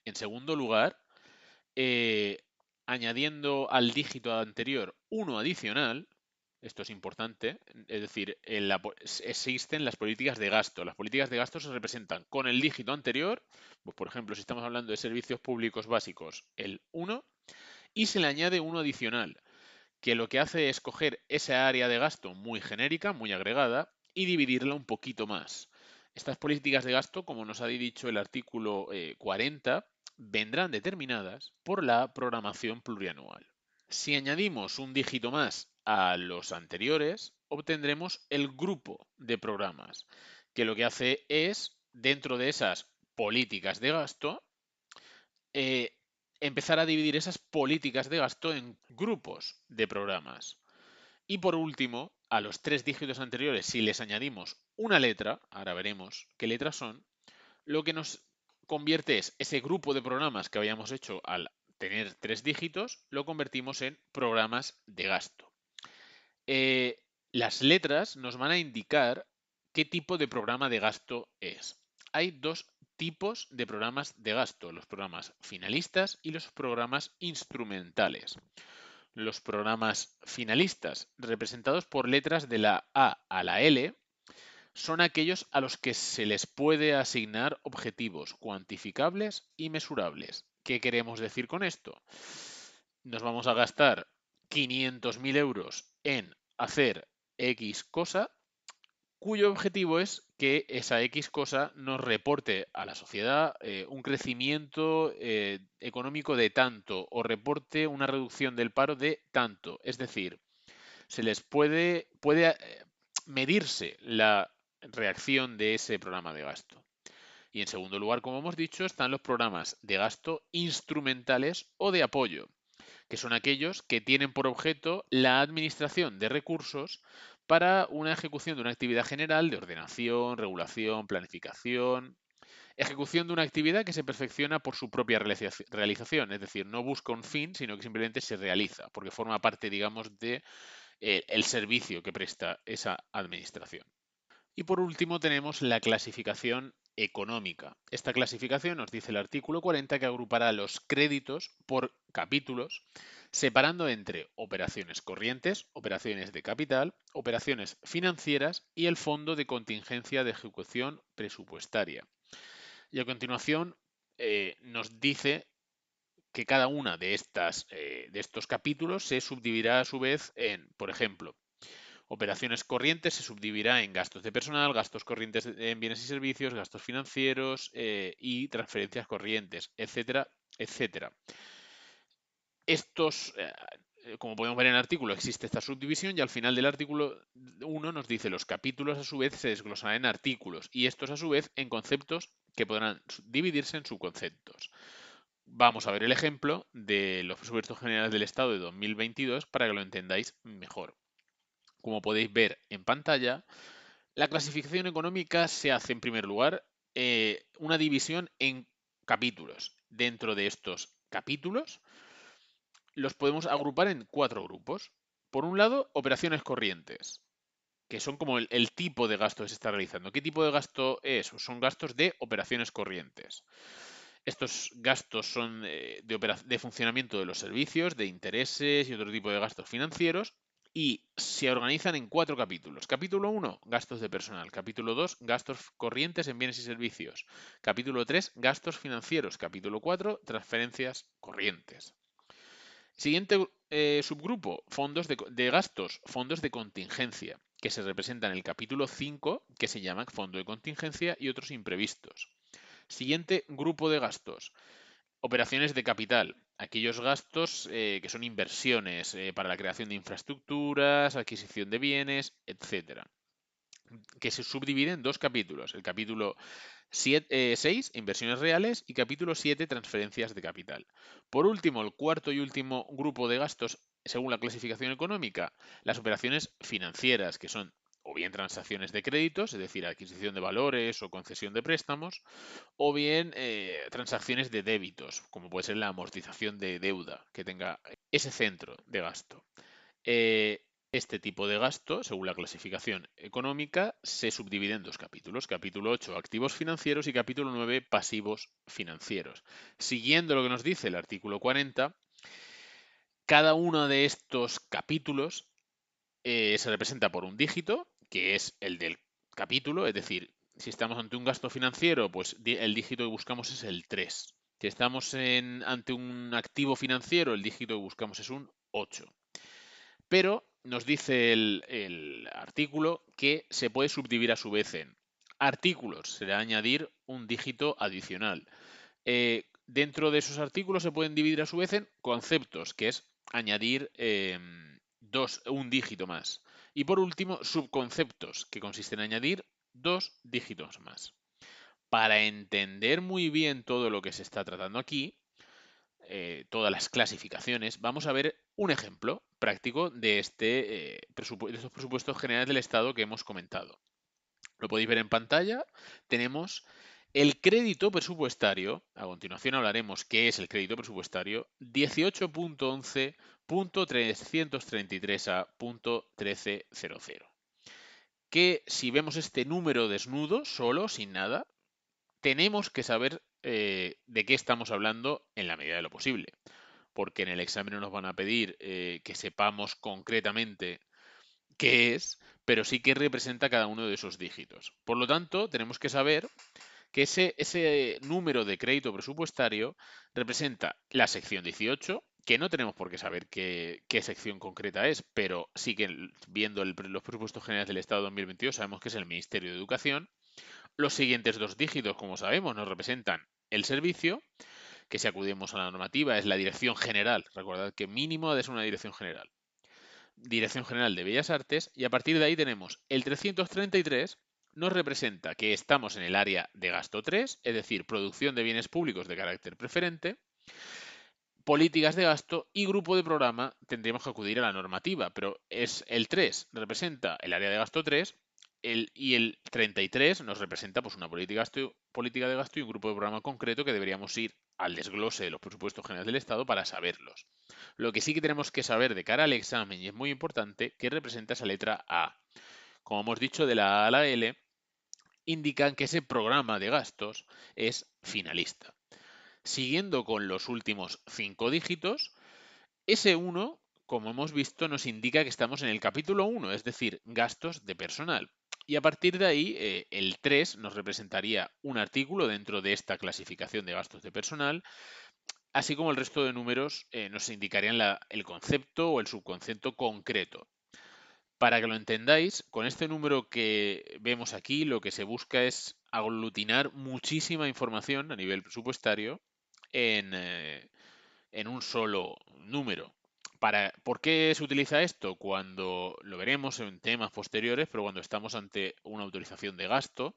En segundo lugar, eh, añadiendo al dígito anterior uno adicional, esto es importante, es decir, existen las políticas de gasto. Las políticas de gasto se representan con el dígito anterior, pues por ejemplo, si estamos hablando de servicios públicos básicos, el 1, y se le añade uno adicional, que lo que hace es coger esa área de gasto muy genérica, muy agregada, y dividirla un poquito más. Estas políticas de gasto, como nos ha dicho el artículo 40, vendrán determinadas por la programación plurianual. Si añadimos un dígito más a los anteriores, obtendremos el grupo de programas, que lo que hace es, dentro de esas políticas de gasto, eh, empezar a dividir esas políticas de gasto en grupos de programas. Y por último, a los 3 dígitos anteriores, si les añadimos una letra, ahora veremos qué letras son, lo que nos convierte es ese grupo de programas que habíamos hecho al tener 3 dígitos, lo convertimos en programas de gasto. Las letras nos van a indicar qué tipo de programa de gasto es. Hay 2 tipos de programas de gasto, los programas finalistas y los programas instrumentales. Los programas finalistas, representados por letras de la A a la L, son aquellos a los que se les puede asignar objetivos cuantificables y mesurables. ¿Qué queremos decir con esto? Nos vamos a gastar 500.000 euros en hacer X cosa, cuyo objetivo es que esa X cosa nos reporte a la sociedad un crecimiento económico de tanto o reporte una reducción del paro de tanto. Es decir, se les puede medirse la reacción de ese programa de gasto. Y en segundo lugar, como hemos dicho, están los programas de gasto instrumentales o de apoyo, que son aquellos que tienen por objeto la administración de recursos para una ejecución de una actividad general de ordenación, regulación, planificación, ejecución de una actividad que se perfecciona por su propia realización, es decir, no busca un fin, sino que simplemente se realiza, porque forma parte, digamos, de el servicio que presta esa administración. Y por último tenemos la clasificación económica. Esta clasificación nos dice el artículo 40 que agrupará los créditos por capítulos, separando entre operaciones corrientes, operaciones de capital, operaciones financieras y el fondo de contingencia de ejecución presupuestaria. Y a continuación nos dice que cada una de estos capítulos se subdividirá a su vez en, por ejemplo, operaciones corrientes se subdividirá en gastos de personal, gastos corrientes en bienes y servicios, gastos financieros y transferencias corrientes, etcétera, etcétera. Como podemos ver en el artículo, existe esta subdivisión y al final del artículo 1 nos dice los capítulos a su vez se desglosarán en artículos y estos a su vez en conceptos que podrán dividirse en subconceptos. Vamos a ver el ejemplo de los presupuestos generales del Estado de 2022 para que lo entendáis mejor. Como podéis ver en pantalla, la clasificación económica se hace en primer lugar una división en capítulos. Dentro de estos capítulos los podemos agrupar en 4 grupos. Por un lado, operaciones corrientes, que son como el tipo de gasto que se está realizando. ¿Qué tipo de gasto es? Son gastos de operaciones corrientes. Estos gastos son de funcionamiento de los servicios, de intereses y otro tipo de gastos financieros y se organizan en 4 capítulos. Capítulo 1, gastos de personal. Capítulo 2, gastos corrientes en bienes y servicios. Capítulo 3, gastos financieros. Capítulo 4, transferencias corrientes. Siguiente subgrupo, fondos de gastos, fondos de contingencia, que se representan en el capítulo 5, que se llama fondo de contingencia y otros imprevistos. Siguiente grupo de gastos, operaciones de capital, aquellos gastos que son inversiones para la creación de infraestructuras, adquisición de bienes, etcétera, que se subdivide en 2 capítulos. El capítulo 6, inversiones reales, y capítulo 7, transferencias de capital. Por último, el cuarto y último grupo de gastos, según la clasificación económica, las operaciones financieras, que son o bien transacciones de créditos, es decir, adquisición de valores o concesión de préstamos, o bien transacciones de débitos, como puede ser la amortización de deuda que tenga ese centro de gasto. Este tipo de gasto, según la clasificación económica, se subdivide en 2 capítulos. Capítulo 8, activos financieros, y capítulo 9, pasivos financieros. Siguiendo lo que nos dice el artículo 40, cada uno de estos capítulos se representa por un dígito, que es el del capítulo, es decir, si estamos ante un gasto financiero, pues el dígito que buscamos es el 3. Si estamos ante un activo financiero, el dígito que buscamos es un 8. Pero nos dice el artículo que se puede subdividir a su vez en artículos, será añadir un dígito adicional. Dentro de esos artículos se pueden dividir a su vez en conceptos, que es añadir un dígito más. Y por último, subconceptos, que consiste en añadir 2 dígitos más. Para entender muy bien todo lo que se está tratando aquí, todas las clasificaciones, vamos a ver un ejemplo práctico de de estos presupuestos generales del Estado que hemos comentado. Lo podéis ver en pantalla. Tenemos el crédito presupuestario. A continuación hablaremos qué es el crédito presupuestario. 18.11.333a.1300. Que si vemos este número desnudo, solo, sin nada, tenemos que saber de qué estamos hablando en la medida de lo posible. Porque en el examen no nos van a pedir que sepamos concretamente qué es, pero sí que representa cada uno de esos dígitos. Por lo tanto, tenemos que saber que ese número de crédito presupuestario representa la sección 18, que no tenemos por qué saber qué sección concreta es, pero sí que viendo los presupuestos generales del Estado 2022 sabemos que es el Ministerio de Educación. Los siguientes 2 dígitos, como sabemos, nos representan el servicio, que si acudimos a la normativa es la dirección general. Recordad que mínimo ha de ser una dirección general. Dirección General de Bellas Artes, y a partir de ahí tenemos el 333, nos representa que estamos en el área de gasto 3, es decir, producción de bienes públicos de carácter preferente, políticas de gasto y grupo de programa. Tendríamos que acudir a la normativa, pero es el 3 representa el área de gasto 3 y el 33 nos representa pues una política de gasto y un grupo de programa concreto que deberíamos ir al desglose de los presupuestos generales del Estado para saberlos. Lo que sí que tenemos que saber de cara al examen, y es muy importante, qué representa esa letra A. Como hemos dicho, de la A a la L, indican que ese programa de gastos es finalista. Siguiendo con los últimos 5 dígitos, ese 1, como hemos visto, nos indica que estamos en el capítulo 1, es decir, gastos de personal. Y a partir de ahí, el 3 nos representaría un artículo dentro de esta clasificación de gastos de personal, así como el resto de números nos indicarían el concepto o el subconcepto concreto. Para que lo entendáis, con este número que vemos aquí, lo que se busca es aglutinar muchísima información a nivel presupuestario en un solo número. ¿Por qué se utiliza esto? Cuando lo veremos en temas posteriores, pero cuando estamos ante una autorización de gasto,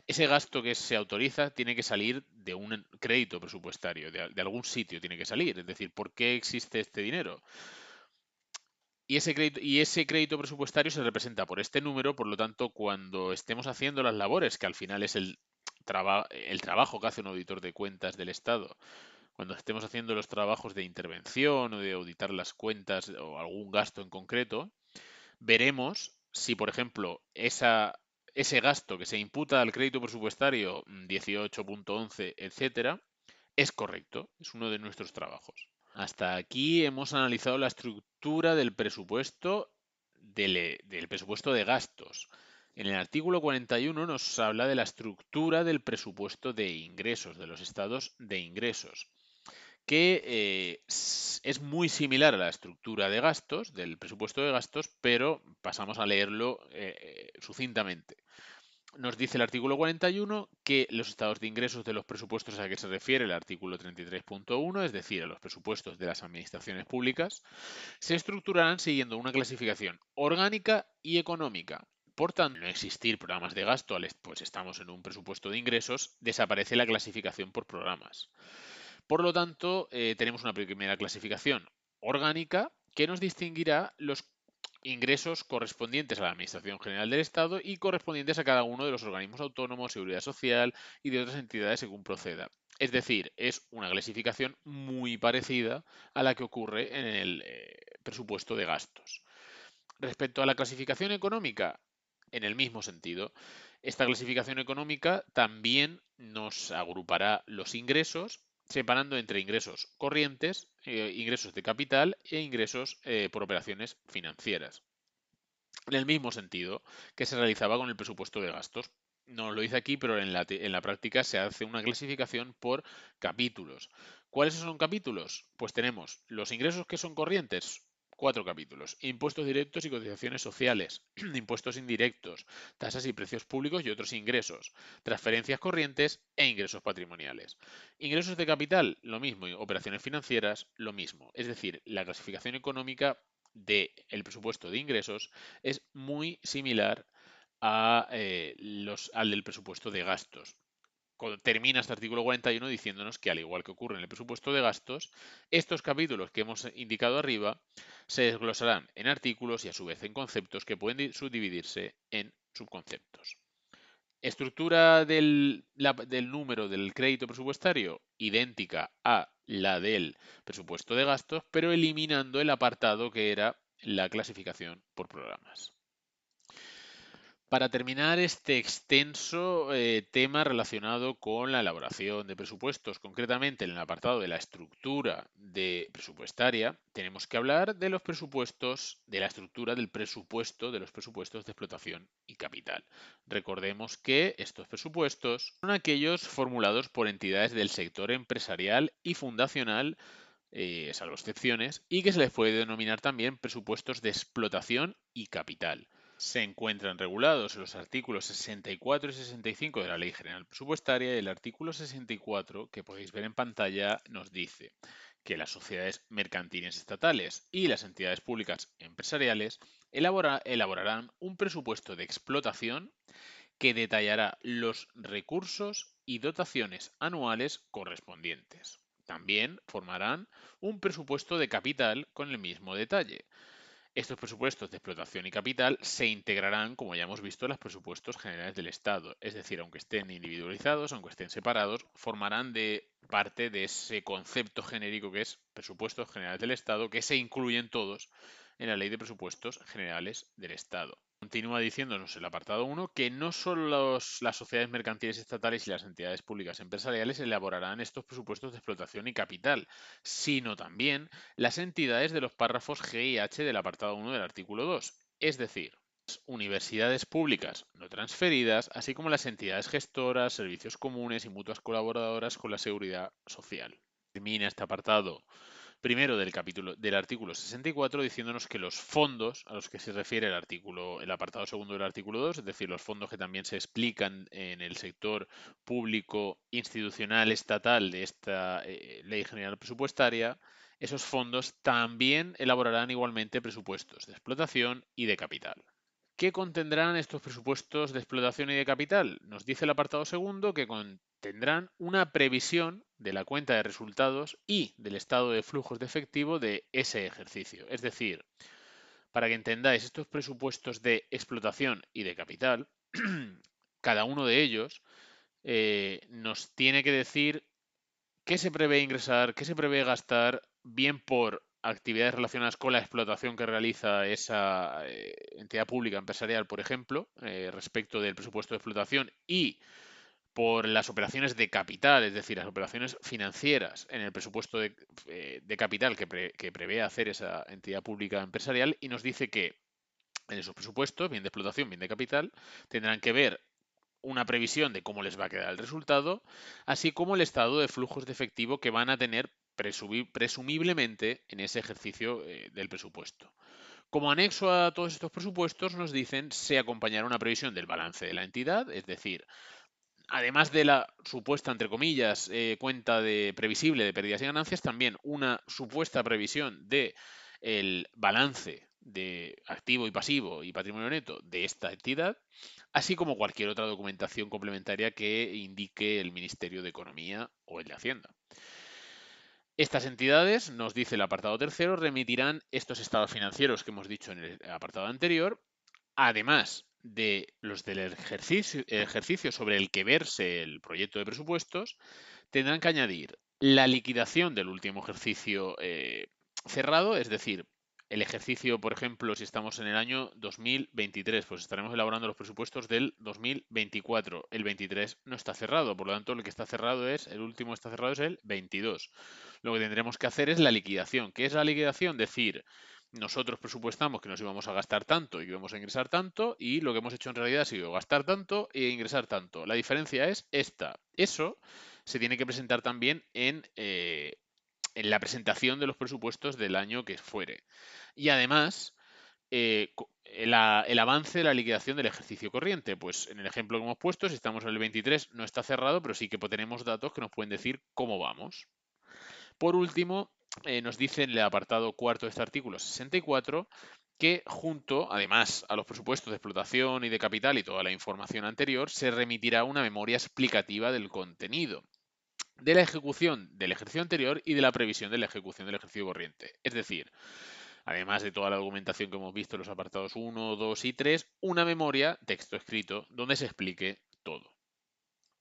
ese gasto que se autoriza tiene que salir de un crédito presupuestario, de algún sitio tiene que salir. Es decir, ¿por qué existe este dinero? Y ese crédito presupuestario se representa por este número, por lo tanto, cuando estemos haciendo las labores, que al final es el trabajo que hace un auditor de cuentas del Estado, cuando estemos haciendo los trabajos de intervención o de auditar las cuentas o algún gasto en concreto, veremos si, por ejemplo, ese gasto que se imputa al crédito presupuestario 18.11, etcétera, es correcto. Es uno de nuestros trabajos. Hasta aquí hemos analizado la estructura del presupuesto del presupuesto de gastos. En el artículo 41 nos habla de la estructura del presupuesto de ingresos, de los estados de ingresos, que es muy similar a la estructura de gastos, del presupuesto de gastos, pero pasamos a leerlo sucintamente. Nos dice el artículo 41 que los estados de ingresos de los presupuestos a que se refiere el artículo 33.1, es decir, a los presupuestos de las administraciones públicas, se estructurarán siguiendo una clasificación orgánica y económica. Por tanto, al no existir programas de gasto, pues estamos en un presupuesto de ingresos, desaparece la clasificación por programas. Por lo tanto, tenemos una primera clasificación orgánica que nos distinguirá los ingresos correspondientes a la Administración General del Estado y correspondientes a cada uno de los organismos autónomos, Seguridad Social y de otras entidades según proceda. Es decir, es una clasificación muy parecida a la que ocurre en el presupuesto de gastos. Respecto a la clasificación económica, en el mismo sentido, esta clasificación económica también nos agrupará los ingresos, separando entre ingresos corrientes, ingresos de capital e ingresos por operaciones financieras. En el mismo sentido que se realizaba con el presupuesto de gastos. No lo dice aquí, pero en la práctica se hace una clasificación por capítulos. ¿Cuáles son capítulos? Pues tenemos los ingresos que son corrientes, 4 capítulos. Impuestos directos y cotizaciones sociales, impuestos indirectos, tasas y precios públicos y otros ingresos, transferencias corrientes e ingresos patrimoniales. Ingresos de capital, lo mismo, y operaciones financieras, lo mismo. Es decir, la clasificación económica del presupuesto de ingresos es muy similar al del presupuesto de gastos. Termina este artículo 41 diciéndonos que, al igual que ocurre en el presupuesto de gastos, estos capítulos que hemos indicado arriba se desglosarán en artículos y a su vez en conceptos que pueden subdividirse en subconceptos. Estructura del número del crédito presupuestario idéntica a la del presupuesto de gastos, pero eliminando el apartado que era la clasificación por programas. Para terminar este extenso tema relacionado con la elaboración de presupuestos, concretamente en el apartado de la estructura presupuestaria, tenemos que hablar de los presupuestos, de la estructura del presupuesto, de los presupuestos de explotación y capital. Recordemos que estos presupuestos son aquellos formulados por entidades del sector empresarial y fundacional, salvo excepciones, y que se les puede denominar también presupuestos de explotación y capital. Se encuentran regulados en los artículos 64 y 65 de la Ley General Presupuestaria, y el artículo 64, que podéis ver en pantalla, nos dice que las sociedades mercantiles estatales y las entidades públicas empresariales elaborarán un presupuesto de explotación que detallará los recursos y dotaciones anuales correspondientes. También formarán un presupuesto de capital con el mismo detalle. Estos presupuestos de explotación y capital se integrarán, como ya hemos visto, en los presupuestos generales del Estado. Es decir, aunque estén individualizados, aunque estén separados, formarán parte de ese concepto genérico que es presupuestos generales del Estado, que se incluyen todos en la Ley de Presupuestos Generales del Estado. Continúa diciéndonos el apartado 1 que no solo las sociedades mercantiles estatales y las entidades públicas empresariales elaborarán estos presupuestos de explotación y capital, sino también las entidades de los párrafos G y H del apartado 1 del artículo 2, es decir, las universidades públicas no transferidas, así como las entidades gestoras, servicios comunes y mutuas colaboradoras con la seguridad social. Termina este apartado primero del artículo 64 diciéndonos que los fondos a los que se refiere el apartado segundo del artículo 2, es decir, los fondos que también se explican en el sector público institucional estatal de esta Ley General Presupuestaria, esos fondos también elaborarán igualmente presupuestos de explotación y de capital. ¿Qué contendrán estos presupuestos de explotación y de capital? Nos dice el apartado segundo que tendrán una previsión de la cuenta de resultados y del estado de flujos de efectivo de ese ejercicio. Es decir, para que entendáis, estos presupuestos de explotación y de capital, cada uno de ellos nos tiene que decir qué se prevé ingresar, qué se prevé gastar, bien por actividades relacionadas con la explotación que realiza esa entidad pública empresarial, por ejemplo, respecto del presupuesto de explotación, y por las operaciones de capital, es decir, las operaciones financieras en el presupuesto de capital que prevé hacer esa entidad pública empresarial, y nos dice que en esos presupuestos, bien de explotación, bien de capital, tendrán que ver una previsión de cómo les va a quedar el resultado, así como el estado de flujos de efectivo que van a tener presumiblemente en ese ejercicio del presupuesto. Como anexo a todos estos presupuestos, nos dicen se acompañará una previsión del balance de la entidad, es decir, además de la supuesta, entre comillas, cuenta de previsible de pérdidas y ganancias, también una supuesta previsión de el balance de activo y pasivo y patrimonio neto de esta entidad, así como cualquier otra documentación complementaria que indique el Ministerio de Economía o el de Hacienda. Estas entidades, nos dice el apartado tercero, remitirán estos estados financieros que hemos dicho en el apartado anterior, además de los del ejercicio sobre el que verse el proyecto de presupuestos, tendrán que añadir la liquidación del último ejercicio cerrado, es decir, el ejercicio, por ejemplo, si estamos en el año 2023, pues estaremos elaborando los presupuestos del 2024. El 23 no está cerrado, por lo tanto, el que está cerrado el último está cerrado es el 22. Lo que tendremos que hacer es la liquidación. ¿Qué es la liquidación? Decir, nosotros presupuestamos que nos íbamos a gastar tanto y que íbamos a ingresar tanto, y lo que hemos hecho en realidad ha sido gastar tanto e ingresar tanto. La diferencia es esta. Eso se tiene que presentar también en la presentación de los presupuestos del año que fuere. Y además, el avance de la liquidación del ejercicio corriente. Pues en el ejemplo que hemos puesto, si estamos en el 23, no está cerrado, pero sí que tenemos datos que nos pueden decir cómo vamos. Por último, nos dice en el apartado cuarto de este artículo 64 que junto, además, a los presupuestos de explotación y de capital y toda la información anterior, se remitirá una memoria explicativa del contenido, de la ejecución del ejercicio anterior y de la previsión de la ejecución del ejercicio corriente. Es decir, además de toda la documentación que hemos visto en los apartados 1, 2 y 3, una memoria, texto escrito, donde se explique todo.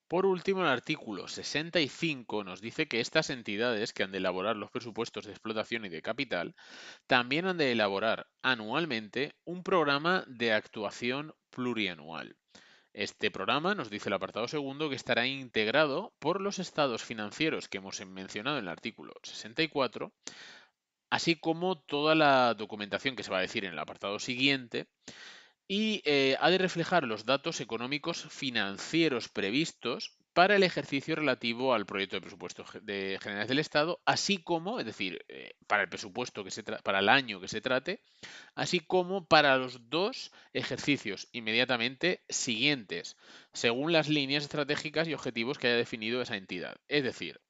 Por último, el artículo 65 nos dice que estas entidades que han de elaborar los presupuestos de explotación y de capital también han de elaborar anualmente un programa de actuación plurianual. Este programa, nos dice el apartado segundo, que estará integrado por los estados financieros que hemos mencionado en el artículo 64, así como toda la documentación que se va a decir en el apartado siguiente, y ha de reflejar los datos económicos financieros previstos para el ejercicio relativo al proyecto de presupuestos generales del Estado, así como, es decir, para el presupuesto para el año que se trate, así como para los dos ejercicios inmediatamente siguientes, según las líneas estratégicas y objetivos que haya definido esa entidad. Es decir,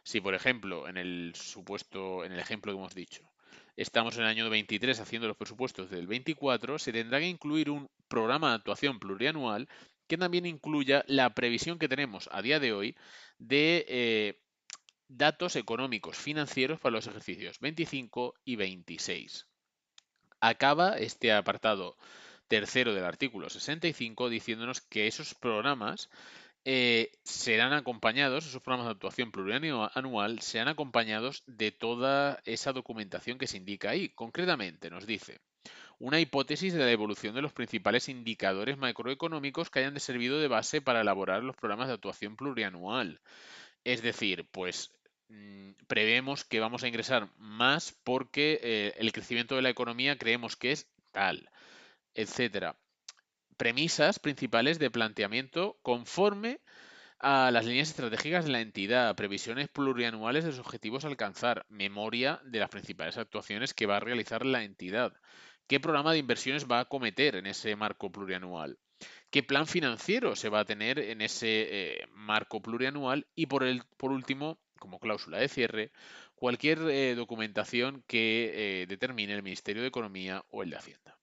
si por ejemplo, en el ejemplo que hemos dicho, estamos en el año 23 haciendo los presupuestos del 24, se tendrá que incluir un programa de actuación plurianual que también incluya la previsión que tenemos a día de hoy de datos económicos financieros para los ejercicios 25 y 26. Acaba este apartado tercero del artículo 65 diciéndonos que esos programas serán acompañados, esos programas de actuación plurianual serán acompañados de toda esa documentación que se indica ahí. Concretamente, nos dice una hipótesis de la evolución de los principales indicadores macroeconómicos que hayan servido de base para elaborar los programas de actuación plurianual. Es decir, pues prevemos que vamos a ingresar más porque el crecimiento de la economía creemos que es tal, etcétera. Premisas principales de planteamiento conforme a las líneas estratégicas de la entidad, previsiones plurianuales de los objetivos a alcanzar, memoria de las principales actuaciones que va a realizar la entidad, qué programa de inversiones va a acometer en ese marco plurianual, qué plan financiero se va a tener en ese marco plurianual y por último, como cláusula de cierre, cualquier documentación que determine el Ministerio de Economía o el de Hacienda.